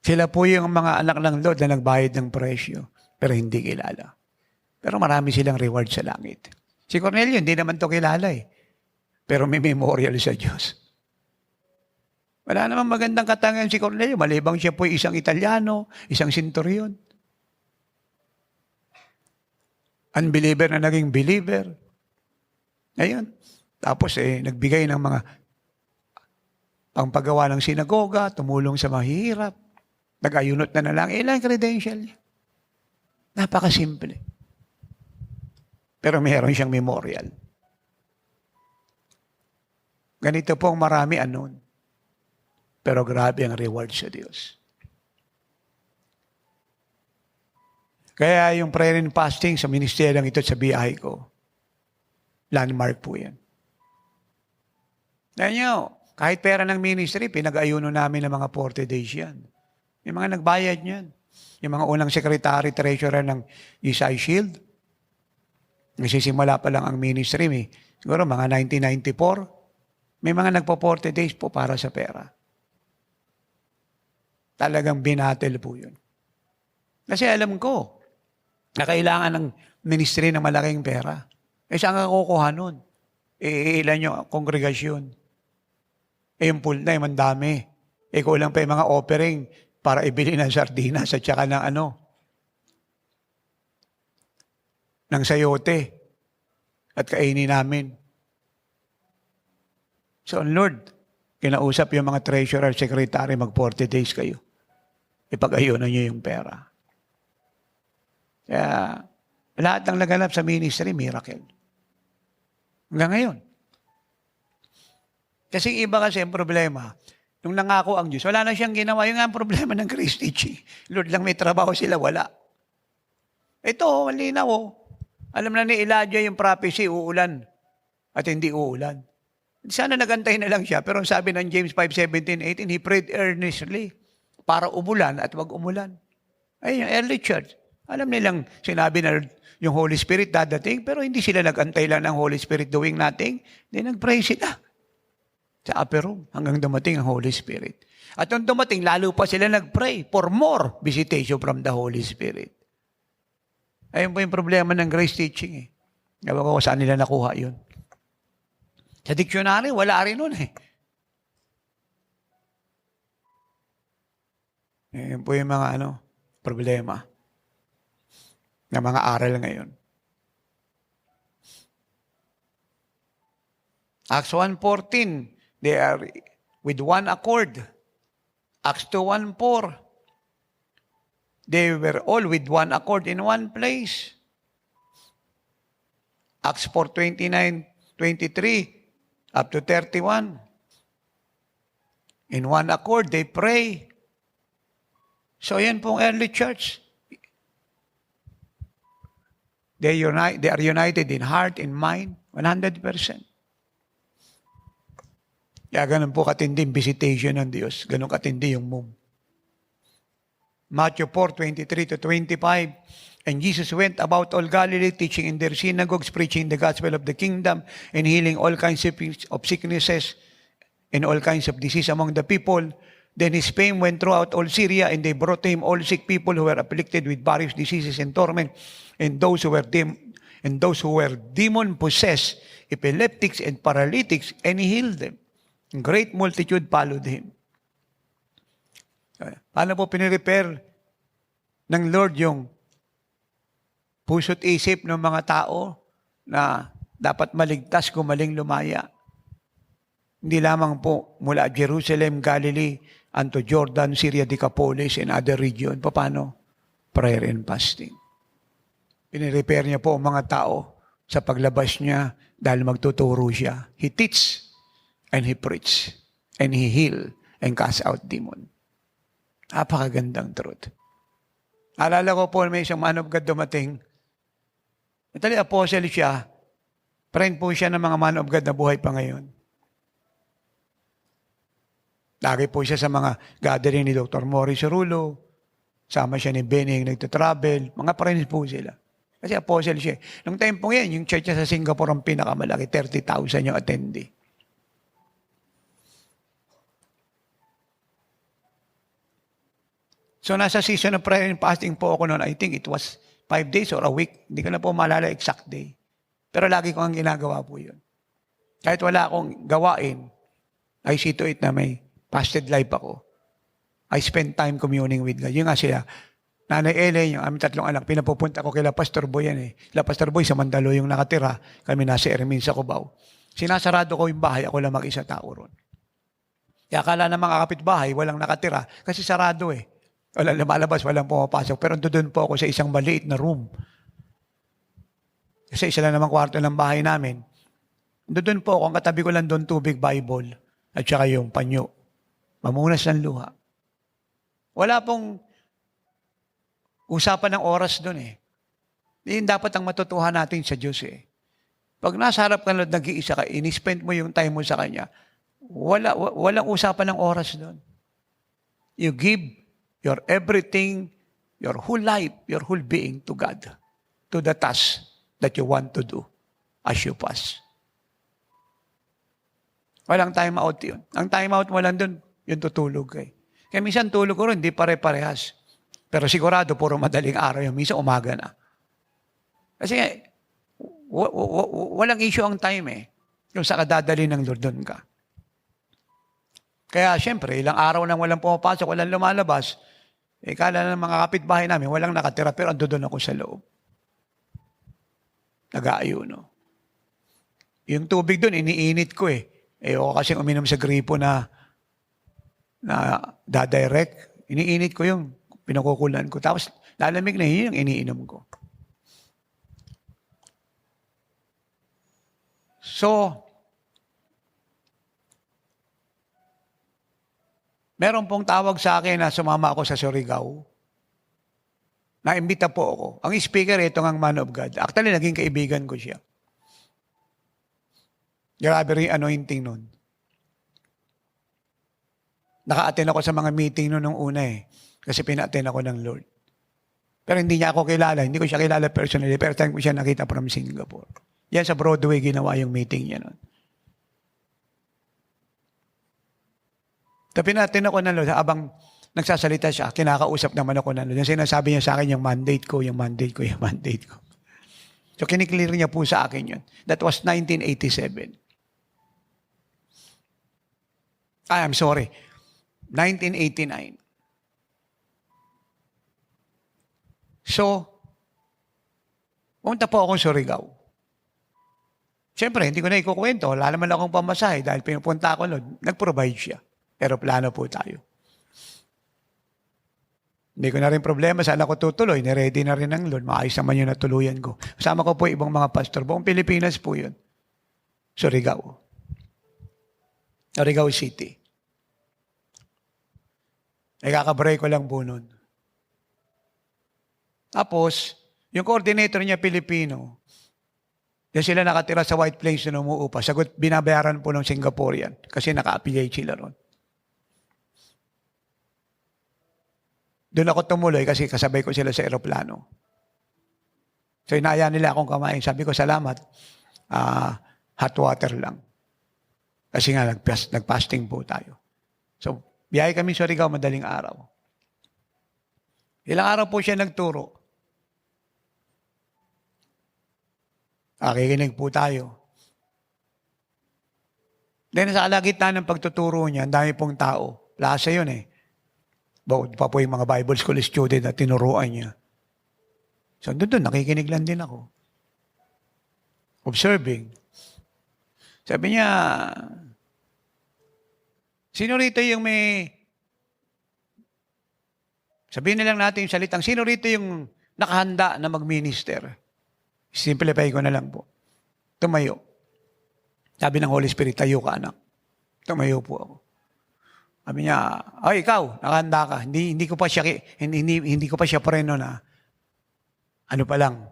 Sila po yung mga anak ng Lord na nagbayad ng presyo, pero hindi kilala. Pero marami silang reward sa langit. Si Cornelio, hindi naman to kilala eh. Pero may memorial sa Diyos. Wala namang magandang katangian si Cornelio. Malibang siya po isang Italiano, isang centurion. Unbeliever na naging believer. Ngayon, tapos nagbigay ng mga pangpagawa ng sinagoga, tumulong sa mahihirap, nag-ayunot na lang. Ilang credential niya. Napakasimple. Pero mayroon siyang memorial. Ganito pong marami anon. Pero grabe ang reward sa Diyos. Kaya yung prayer and fasting sa ministeryong ito sa biyahe ko, landmark po yan. Dahil nyo, kahit pera ng ministry, pinag-ayuno namin ng mga 40 days yan. Yung mga nagbayad niyan. Yung mga unang secretary, treasurer ng Isai Shield, nagsisimula pa lang ang ministry, siguro mga 1994, may mga nagpo-40 days po para sa pera. Talagang binatel po yun. Kasi alam ko, na kailangan ng ministry ng malaking pera. Saan ka kukuha nun? Ilan yung kongregasyon. Yung full time, ang dami. Kulang pa yung mga offering para ibili ng sardinas at saka ng ng sayote at kainin namin. So, Lord, kinausap yung mga treasurer, secretary, mag 40 days kayo. Ipag-ayunan nyo yung pera. Kaya, lahat ng naganap sa ministry, miracle. Hanggang ngayon. Kasi iba kasi ang problema, nung nangako ang Diyos, wala na siyang ginawa. Yung nga ang problema ng Grace Teaching. Lord lang may trabaho sila, wala. Ito, malinaw. Alam na ni Elijah yung prophecy, uulan. At hindi uulan. Sana nagantay na lang siya. Pero sabi ng James 5:17-18, he prayed earnestly para umulan at wag umulan. Ayun yung early church. Alam nilang sinabi na yung Holy Spirit dadating, pero hindi sila nagantay lang ng Holy Spirit doing nothing. Then nag-pray sila sa upper room hanggang dumating ang Holy Spirit. At nung dumating, lalo pa sila nag-pray for more visitation from the Holy Spirit. Ayun po yung problema ng Grace Teaching. Ewan ko saan nila nakuha yun. Sa dictionary, wala rin nun eh. Yan po yung mga problema ng mga aral ngayon. Acts 1:14, they are with one accord. Acts 2:1-4, they were all with one accord in one place. Acts 4:29-23 up to 31. In one accord, they pray. So yan pong early church. They are united in heart and mind, 100%. Kaya ganun po katindi yung visitation ng Diyos. Ganun katindi yung move. Matthew 4:23-25. And Jesus went about all Galilee, teaching in their synagogues, preaching the gospel of the kingdom, and healing all kinds of sicknesses and all kinds of disease among the people. Then his fame went throughout all Syria, and they brought to him all sick people who were afflicted with various diseases and torment, and those who were demon-possessed, epileptics and paralytics, and he healed them. A great multitude followed him. Paano po pinirepair ng Lord yung puso't isip ng mga tao na dapat maligtas, gumaling, lumaya? Hindi lamang po mula Jerusalem, Galilee, unto Jordan, Syria, Decapolis, and other region. Paano? Prayer and fasting. Pinirepair niya po ang mga tao sa paglabas niya dahil magtuturo siya. He teach and he preach and he heal and cast out demon. Napakagandang truth. Alala ko po may isang man of God dumating. Italy apostle siya. Friend po siya ng mga man of God na buhay pa ngayon. Lagi po siya sa mga gathering ni Dr. Morris Rulo. Sama siya ni Benny yung nagtatravel. Mga friends po sila. Kasi apostle siya. Nung time po yan, yung church niya sa Singapore ang pinakamalaki. 30,000 yung attendee. So nasa season of prayer and fasting po ako noon. I think it was 5 days or a week. Hindi ko na po maalala exact day. Pero lagi ko ang ginagawa po yun. Kahit wala akong gawain, I see to it na may fasted life ako. I spend time communing with God. Yung nga sila, Nanay Ellen, yung aming 3 anak, pinapupunta ko kila Pastor Boy yan eh. Kila Pastor Boy sa Mandalo yung nakatira. Kami nasa Ermin sa Cubao. Sinasarado ko yung bahay, ako lang mag-isa tao ron. Kaya akala ng mga kapitbahay, walang nakatira. Kasi sarado eh. Walang lumalabas, walang pumapasok. Pero doon po ako sa isang maliit na room. Kasi isa lang namang kwarto ng bahay namin. Doon po ako, ang katabi ko lang doon tubig, Bible, at saka yung panyo. Mamunas ng luha. Wala pong usapan ng oras doon eh. Yun dapat ang matutuhan natin sa Diyos eh. Pag nasa harap ka lang nag-iisa ka, in-spend mo yung time mo sa Kanya, walang usapan ng oras doon. You give your everything, your whole life, your whole being to God, to the task that you want to do as you pass. Walang time out yun. Ang time out mo lang doon, yung tutulog kay. Kaya minsan tulog ko rin, hindi pare-parehas. Pero sigurado, puro madaling araw yung minsan umaga na. Kasi walang issue ang time eh. Yung sa kadadali ng Lord doon ka. Kaya siyempre, ilang araw nang walang pumapasok, walang lumalabas, kala ng mga kapitbahay namin, walang nakatira, pero ando doon ako sa loob. Nag-aayuno. Yung tubig doon, iniinit ko eh. Ako kasi uminom sa gripo na dadirect. Iniinit ko yung pinakukulan ko. Tapos lalamig na yun yung iniinom ko. So, meron pong tawag sa akin na sumama ako sa Surigao. Naimbita po ako. Ang speaker, ito ang man of God. Actually, naging kaibigan ko siya. Grabe rin anointing nun. Naka-attend ako sa mga meeting nun nung una eh. Kasi pina-attend ako ng Lord. Pero hindi niya ako kilala. Hindi ko siya kilala personally. Pero time ko siya nakita from Singapore. Yan sa Broadway ginawa yung meeting niya nun. Tapos pina-attend ako ng Lord. Habang nagsasalita siya, kinakausap naman ako ng Lord. Yung sinasabi niya sa akin yung mandate ko, yung mandate ko, yung mandate ko. So kiniklear niya po sa akin yun. That was 1987. I'm sorry, 1989. So, pumunta po akong Surigao. Siyempre, hindi ko na ikukwento. Wala naman akong pamasahe dahil pinupunta ako noon. Nag-provide siya. Aeroplano po tayo. Hindi ko na rin problema. Saan ako tutuloy? Niready na rin ng Lord. Maayos naman yung natuluyan ko. Kasama ko po ibang mga pastor. Buong Pilipinas po yun. Surigao. Surigao City. Nakaka-break ko lang po noon. Tapos, yung coordinator niya Pilipino, yan sila nakatira sa White Plains na umuupa. Sagot, binabayaran po ng Singaporean kasi naka-affiliate sila ron. Doon ako tumuloy kasi kasabay ko sila sa aeroplano. So inaya nila akong kamain. Sabi ko, salamat. Hot water lang. Kasi nga, nag-fasting po tayo. So, biyahe kami sa Surigao madaling araw. Ilang araw po siya nagturo. Kikinig po tayo. Then sa kalagitnaan ng pagtuturo niya, ang dami pong tao. Lasa yun eh. Bawod pa po yung mga Bible School student na tinuruan niya. So doon, nakikinig lang din ako. Observing. Sabi niya, sino rito yung may... Sabihin na lang natin yung salitang, sino rito yung nakahanda na mag-minister? Simplify ko na lang po. Tumayo. Sabi ng Holy Spirit, tayo ka anak. Tumayo po ako. Sabi niya, ay ikaw, nakahanda ka. Hindi ko pa siya preno na ano pa lang.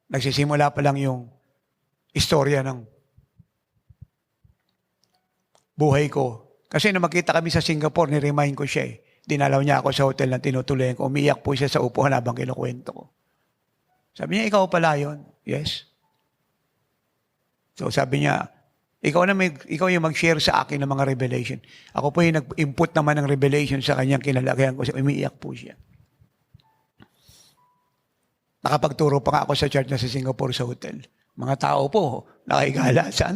Nagsisimula pa lang yung istorya ng buhay ko. Kasi nung makita kami sa Singapore, ni-remind ko siya eh. Dinalaw niya ako sa hotel na tinutuloyan ko. Umiyak po siya sa upuan habang kinukwento ko. Sabi niya, ikaw pala yun. Yes. So sabi niya, ikaw yung mag-share sa akin ng mga revelation. Ako po yung nag-input naman ng revelation sa kanyang kinalagayan ko. Umiiyak po siya. Nakapagturo pa nga ako sa church na sa Singapore sa hotel. Mga tao po, nakigala sa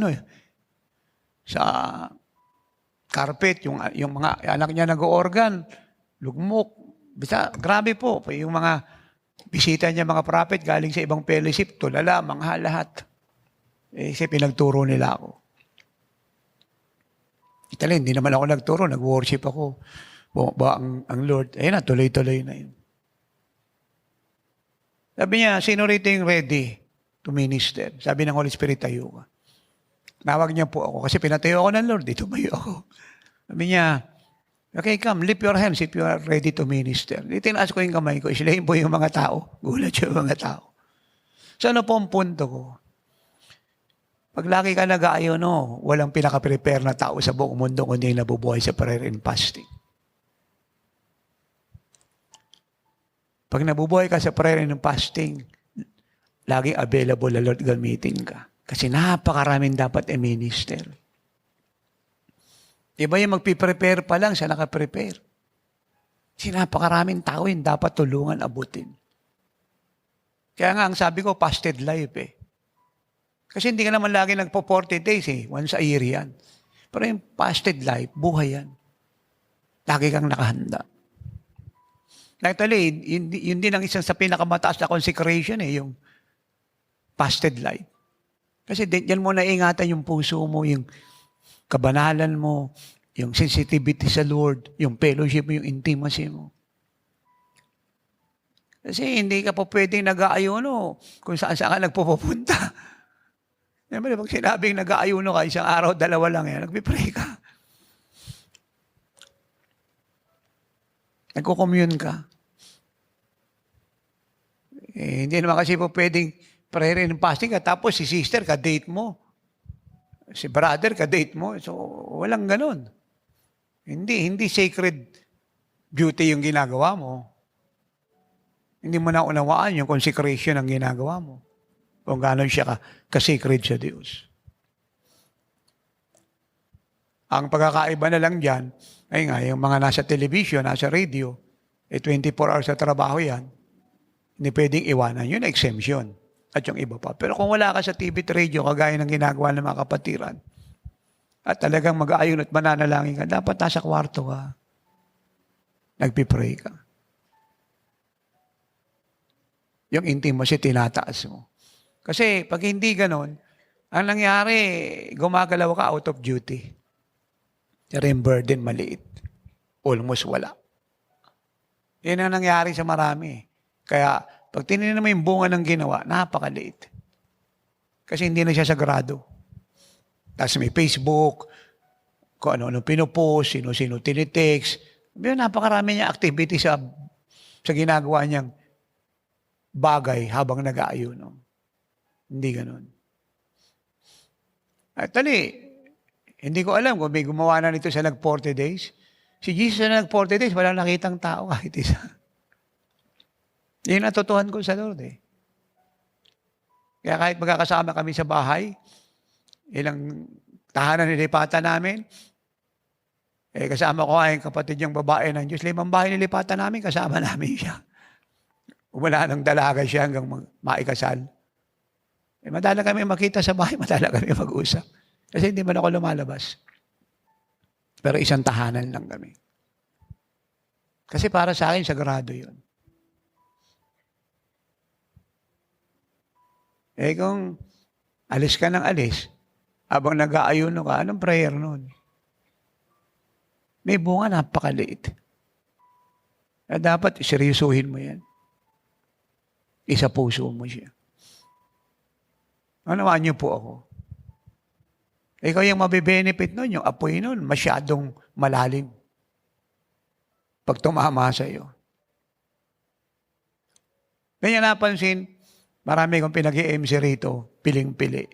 sa carpet, yung mga anak niya nag-organ, lugmok. Bisa, grabe po. Yung mga bisita niya mga prophet galing sa ibang fellowship, tulala, mga lahat. Kasi pinagturo nila ako. Italin, hindi naman ako nagturo, nag-worship ako. Ang Lord, ayun na, tuloy-tuloy na yun. Sabi niya, sino rito yung ready to minister? Sabi ng Holy Spirit, tayo ka. Nawag niya po ako kasi pinatayo ako ng Lord, tumayo ako. Sabi niya, okay, come, lift your hands if you are ready to minister. Itinaas ko yung kamay ko, isilahin po yung mga tao. Gulat yung mga tao. So ano po ang punto ko? Pag laki ka nag-aayo, walang pinaka-prepare na tao sa buong mundo kundi yung nabubuhay sa prayer and fasting. Pag nabubuhay ka sa prayer and fasting, laging available na Lord gamitin ka. Kasi napakaraming dapat i-minister. Iba yung magpiprepare pa lang, siya nakaprepare. Kasi napakaraming tao yung dapat tulungan abutin. Kaya nga, ang sabi ko, fasted life eh. Kasi hindi ka naman lagi nagpo 40 days eh. Once a year yan. Pero yung fasted life, buhay yan. Lagi kang nakahanda. Actually, yun din ang isang sa pinakamataas na consecration eh, yung fasted life. Kasi yan mo naingatan yung puso mo, yung kabanalan mo, yung sensitivity sa Lord, yung fellowship mo, yung intimacy mo. Kasi hindi ka po pwedeng nag-aayuno kung saan-saan ka nagpupunta. Siyempre, pag sinabing nag-aayuno ka, isang araw, dalawa lang yan, nagpipray ka. Nagko-commune ka. Hindi naman kasi po pwedeng prayer and fasting ka, tapos si sister ka-date mo. Si brother ka-date mo. So, walang ganun. Hindi sacred duty yung ginagawa mo. Hindi mo na unawaan yung consecration ng ginagawa mo. Kung gano'n siya ka-sacred sa Diyos. Ang pagkakaiba na lang dyan, ay nga, yung mga nasa television, nasa radio, 24 hours sa trabaho yan, hindi pwedeng iwanan. Yun, exemption. At yung iba pa. Pero kung wala ka sa TV at radio, kagaya ng ginagawa ng mga kapatiran, at talagang mag-aayon at mananalangin ka, dapat nasa kwarto ka. Nagpipray ka. Yung intimacy, tinataas mo. Kasi pag hindi ganon, ang nangyari, gumagalaw ka out of duty. Pero yung burden maliit. Almost wala. Yan ang nangyari sa marami. Kaya, pag tinignan mo yung bunga ng ginawa, napakaliit. Kasi hindi na siya sagrado. Tapos may Facebook, kung ano-ano pinupost, sino-sino tinitext. Napakarami niya activity sa ginagawa niyang bagay habang nag-aayuno. Hindi ganun. Actually, hindi ko alam kung may gumawa na nito sa nag-40 days. Si Jesus na nag-40 days, walang nakitang tao kahit isa. Yung natutuhan ko sa Lord eh. Kaya kahit magkakasama kami sa bahay, ilang tahanan nilipatan namin, kasama ko ay kapatid yung babae ng Diyos. 5 bahay nilipatan namin, kasama namin siya. Wala nang dalaga siya hanggang maikasal. Madala kami makita sa bahay, madala kami mag-usap. Kasi hindi man ako lumalabas. Pero isang tahanan lang kami. Kasi para sa akin, sagrado yun. Kung alis ka ng alis, habang nag-aayuno ka, anong prayer nun? May bunga, napakaliit. Dapat seryosuhin mo yan. Isa puso mo siya. Naman niyo po ako. Ikaw yung mabibenefit nun, yung apoy nun, masyadong malalim. Pag tumama sa iyo. Kaya napansin, marami kong pinag-i-MC rito, piling-pili.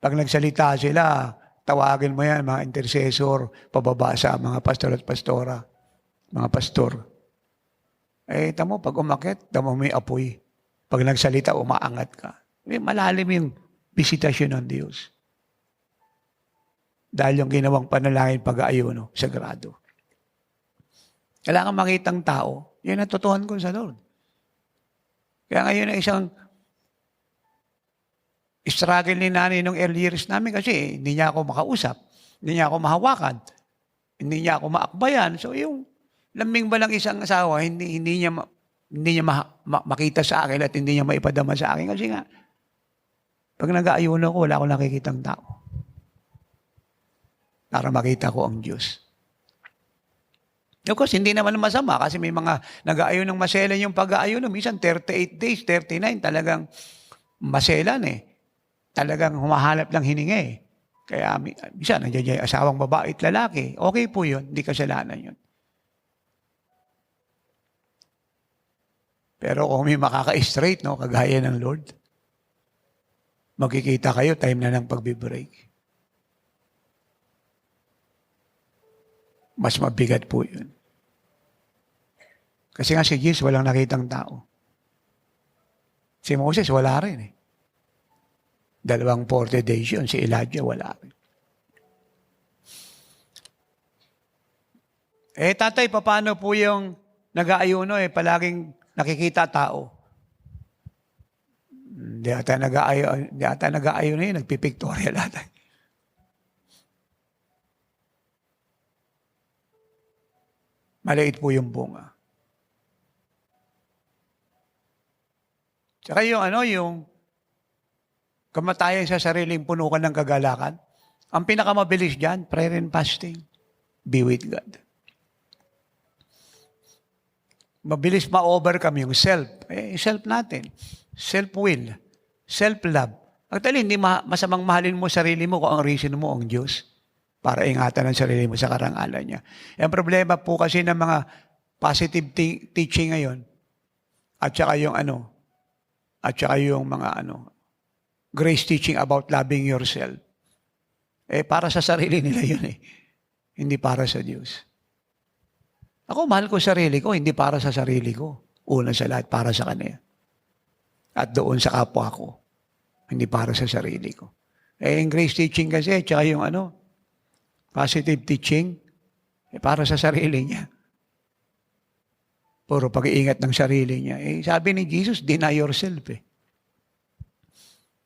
Pag nagsalita sila, tawagin mo yan, mga intercessor, pababa sa mga pastor at pastora, mga pastor. Tamo, pag umakit, tamo may apoy. Pag nagsalita, umaangat ka. Malalim yung visitasyon ng Diyos. Dahil yung ginawang panalangin pag-aayuno, sagrado. Kailangan makitang tao, yun natutuhan ko sa Lord. Kaya ngayon ang isang struggle ni nanay nung early years namin kasi hindi niya ako makausap, hindi niya ako mahawakan, hindi niya ako maakbayan. So yung lambing ba lang isang asawa, hindi niya makita sa akin at hindi niya maipadama sa akin. Kasi nga, pag nag-aayuno ko, wala akong nakikitang tao. Para makita ko ang Diyos. Of course, hindi naman masama kasi may mga nag-aayon ng maselan yung pag-aayon. Minsan 38 days, 39, talagang maselan eh. Talagang humahanap ng hininga eh. Kaya minsan, nandiyan yung asawang babae at lalaki. Okay po yun, hindi kasalanan yun. Pero kung may makaka-straight, no, kagaya ng Lord, magkikita kayo, time na ng pagbe-break. Mas mabigat po yun. Kasi nga si Jesus, walang nakitang tao. Si Moses, wala rin eh. 40 days yun. Si Elijah, wala rin. Tatay, paano po yung nag-aayuno palaging nakikita tao? Hindi ata nag-aayuno yun, nagpipictorial ata. Maliit po yung bunga. Tsaka yung kamatayan sa sariling punukan ng kagalakan, ang pinakamabilis dyan, prayer and fasting. Be with God. Mabilis ma-overcome yung self. Self natin. Self-will. Self-love. Actually, hindi masamang mahalin mo sarili mo kung ang reason mo ang Diyos para ingatan ang sarili mo sa karangalan niya. Ang problema po kasi ng mga positive teaching ngayon at saka yung mga grace teaching about loving yourself. Para sa sarili nila yun eh. Hindi para sa Diyos. Ako, mahal ko sarili ko, hindi para sa sarili ko. Una sa lahat, para sa Kanya. At doon sa kapwa ko. Hindi para sa sarili ko. Yung grace teaching kasi, tsaka yung positive teaching, para sa sarili niya. Puro pag-iingat ng sarili niya. Sabi ni Jesus, deny yourself eh.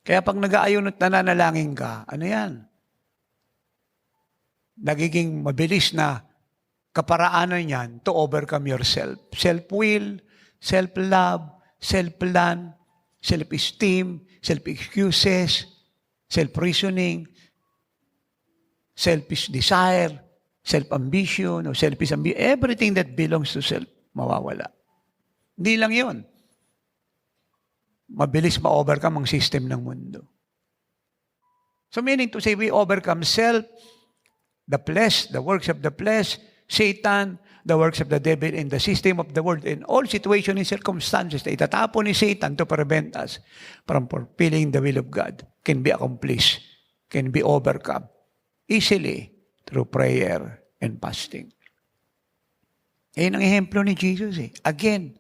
Kaya pag nag-aayon at nananalangin ka, ano yan? nagiging mabilis na kaparaanan yan to overcome yourself. Self-will, self-love, self-plan, self-esteem, self-excuses, self-reasoning, selfish desire, self-ambition, o selfish ambition, everything that belongs to self, mawawala. Hindi lang yun. Mabilis ma-overcome ang system ng mundo. So meaning to say, we overcome self, the flesh, the works of the flesh, Satan, the works of the devil, and the system of the world, in all situations and circumstances na itatapon ni Satan to prevent us from fulfilling the will of God can be accomplished, can be overcome easily through prayer and fasting. Yan ang ehemplo ni Jesus eh. Again,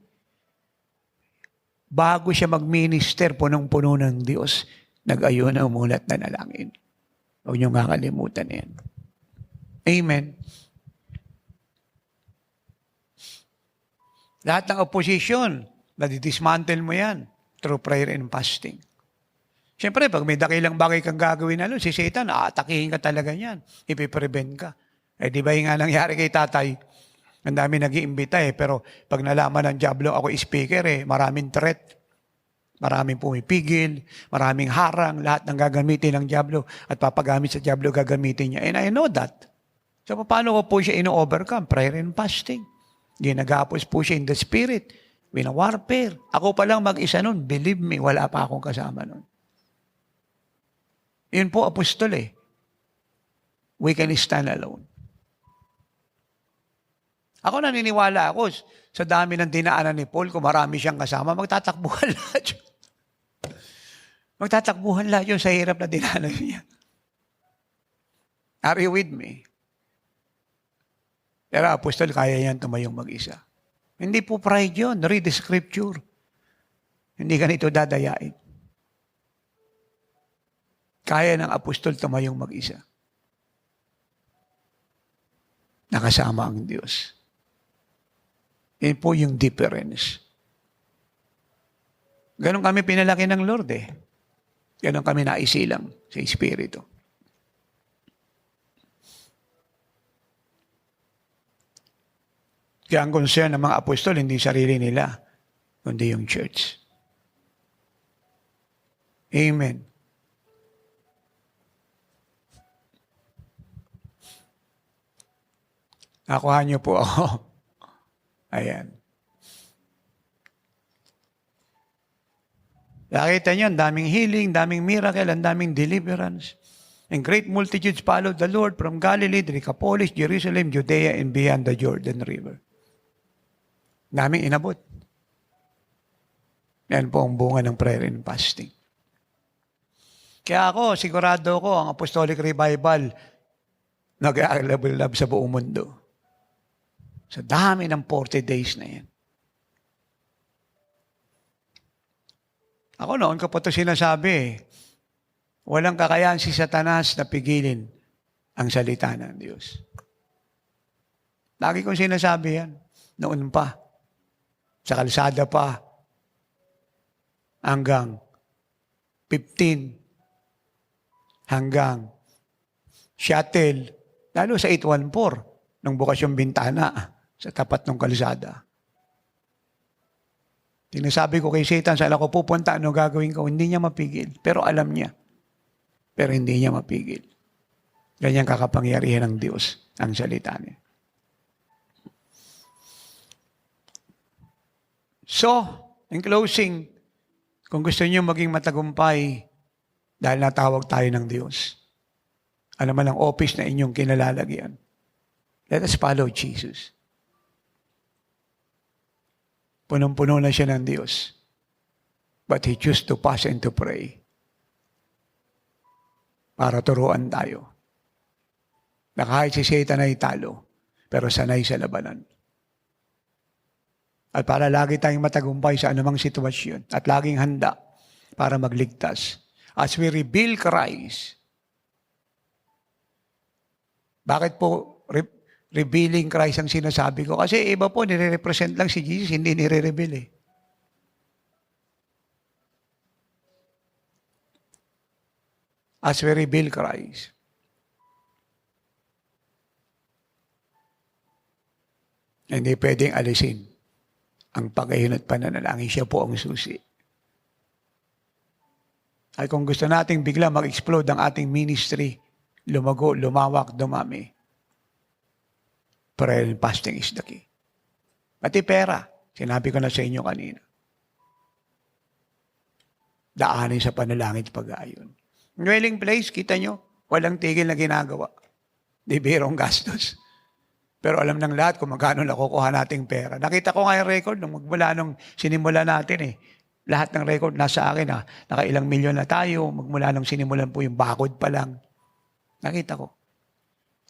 bago siya mag-minister, punong-puno ng Diyos, nag-ayo na umulat na nalangin. Huwag niyong kakalimutan yan. Amen. Lahat ng opposition, nadidismantle mo yan through prayer and fasting. Siyempre, pag may dakilang bagay kang gagawin na si Satan, aatakihin ka talaga yan. Ipiprevent ka. Eh, di ba yung nga nangyari kay tatay? Ang dami nag-iimbita eh, pero pag nalaman ng Diablo, ako speaker eh, maraming threat, maraming pumipigil, maraming harang, lahat ng gagamitin ng Diablo at papagamit sa Diablo gagamitin niya. And I know that. So, paano ko po siya ino-overcome? Prayer and fasting. Ginagapos po siya in the spirit. Wina-warfare. Ako pa lang mag-isa nun. Believe me, wala pa akong kasama nun. Yun po, apostol eh. We can stand alone. Ako naniniwala ako sa dami ng dinaanan ni Paul, kung marami siyang kasama, magtatakbuhan lahat yun. Magtatakbuhan lahat yun sa hirap na dinaanan niya. Are you with me? Pero apostol, kaya yan tumayong mag-isa. Hindi po pride yun. Read the scripture. Hindi ka nito dadayain. Kaya ng apostol tumayong mag-isa. Nakasama ang Diyos. Yan po yung difference. Ganon kami pinalaki ng Lord eh. Ganon kami naisilang sa Espiritu. Kaya ang concern ng mga apostol, hindi sarili nila, kundi yung church. Amen. Nakuha niyo po ako. Ayan. Nakita niyo, ang daming healing, daming miracle, ang daming deliverance. And great multitudes followed the Lord from Galilee, Decapolis, Jerusalem, Judea, and beyond the Jordan River. Daming inabot. Yan po ang bunga ng prayer and fasting. Kaya ako, sigurado ko, ang apostolic revival nag-a-level sa buong mundo. Sa dami ng 40 days na yan. Ako noon ko pa ito sinasabi, walang kakayahan si Satanas na pigilin ang salita ng Diyos. Lagi kong sinasabi yan. Noon pa. Sa kalsada pa. Hanggang 15. Hanggang shuttle. Lalo sa 814 ng Bukasyon Bintana sa tapat ng kalsada. Tinasabi ko kay Satan, saan ako pupunta, ano gagawin ko? Hindi niya mapigil. Pero alam niya. Pero hindi niya mapigil. Ganyan kakapangyarihan ng Diyos ang salita niya. So, in closing, kung gusto niyo maging matagumpay dahil natawag tayo ng Diyos, ano man ang office na inyong kinalalagyan, let us follow Jesus. Punong-puno na siya ng Diyos. But He chose to fast and to pray para turuan tayo na kahit si Satan ay talo, pero sanay sa labanan. At para lagi tayong matagumpay sa anumang sitwasyon at laging handa para magligtas. As we reveal Christ. Bakit po revealing Christ ang sinasabi ko? Kasi iba po, nire-represent lang si Jesus, hindi nire-reveal eh. As we reveal Christ. Hindi pwedeng alisin ang pag-ayun at pananalangin. Siya po ang susi. Ay kung gusto nating bigla mag-explode ang ating ministry, lumago, lumawak, dumami, prayer and fasting is the key. Pati pera, sinabi ko na sa inyo kanina. Daanin sa panalangin at pag-aayon. Dwelling place, kita nyo, walang tigil na ginagawa. Di birong gastos. Pero alam ng lahat kung magkano nakukuha nating pera. Nakita ko nga yung record nung magmula nung sinimula natin Lahat ng record nasa akin Nakailang milyon na tayo. Magmula nung sinimulan po yung bakod pa lang. Nakita ko.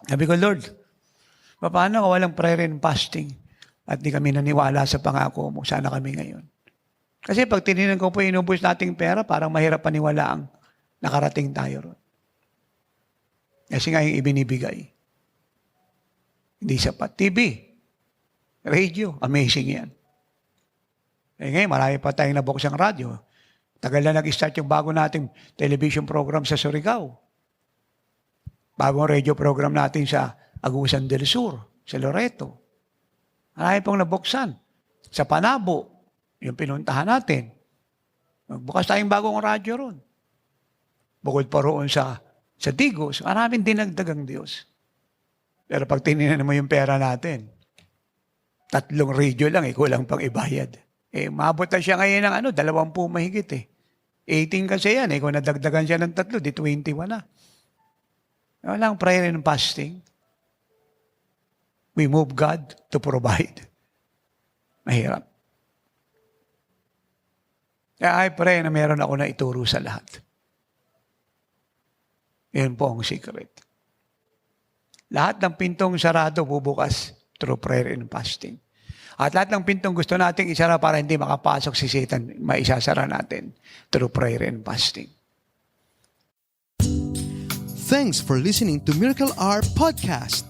Sabi ko, Lord, paano kung walang prayer and fasting at di kami naniwala sa pangako mo? Sana kami ngayon. Kasi pag tininan ko po inubos nating pera, parang mahirap paniwalaan nakarating tayo ron. Kasi nga yung ibinibigay. Hindi sapat. TV, radio, amazing yan. Ngayon, marami pa tayong nabuksang radyo. Tagal na nag-start yung bago nating television program sa Surigao. Bagong radio program natin sa Agusan del Sur, sa Loreto. Marami pong nabuksan. Sa Panabo, yung pinuntahan natin. Magbukas tayong bagong radyo ron. Bukod pa roon sa Digos, maraming dinagdagang Diyos. Pero pag tininan mo yung pera natin, 3 radio lang, kulang pang ibayad. Maabot na siya ngayon ng 20 mahigit 18 kasi yan. Kung nadagdagan siya ng 3, di 21 na. Walang prayer and fasting. We move God to provide. Mahirap. Kaya I pray na meron ako na ituro sa lahat. Yun po ang secret. Lahat ng pintong sarado bubukas through prayer and fasting. At lahat ng pintong gusto nating isara para hindi makapasok si Satan, maisasara natin through prayer and fasting. Thanks for listening to Miracle Hour Podcast.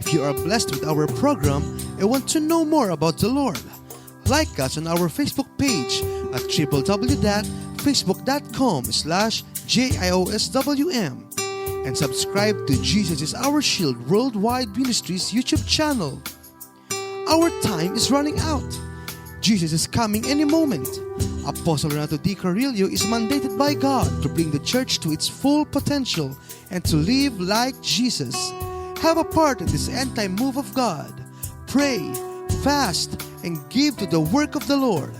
If you are blessed with our program and want to know more about the Lord, like us on our Facebook page at www.facebook.com/JIOSWM and subscribe to Jesus is Our Shield Worldwide Ministries YouTube channel. Our time is running out. Jesus is coming any moment. Apostle Renato D. Carrillo is mandated by God to bring the church to its full potential and to live like Jesus. Have a part in this end-time move of God. Pray, fast, and give to the work of the Lord.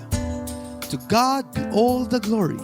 To God be all the glory.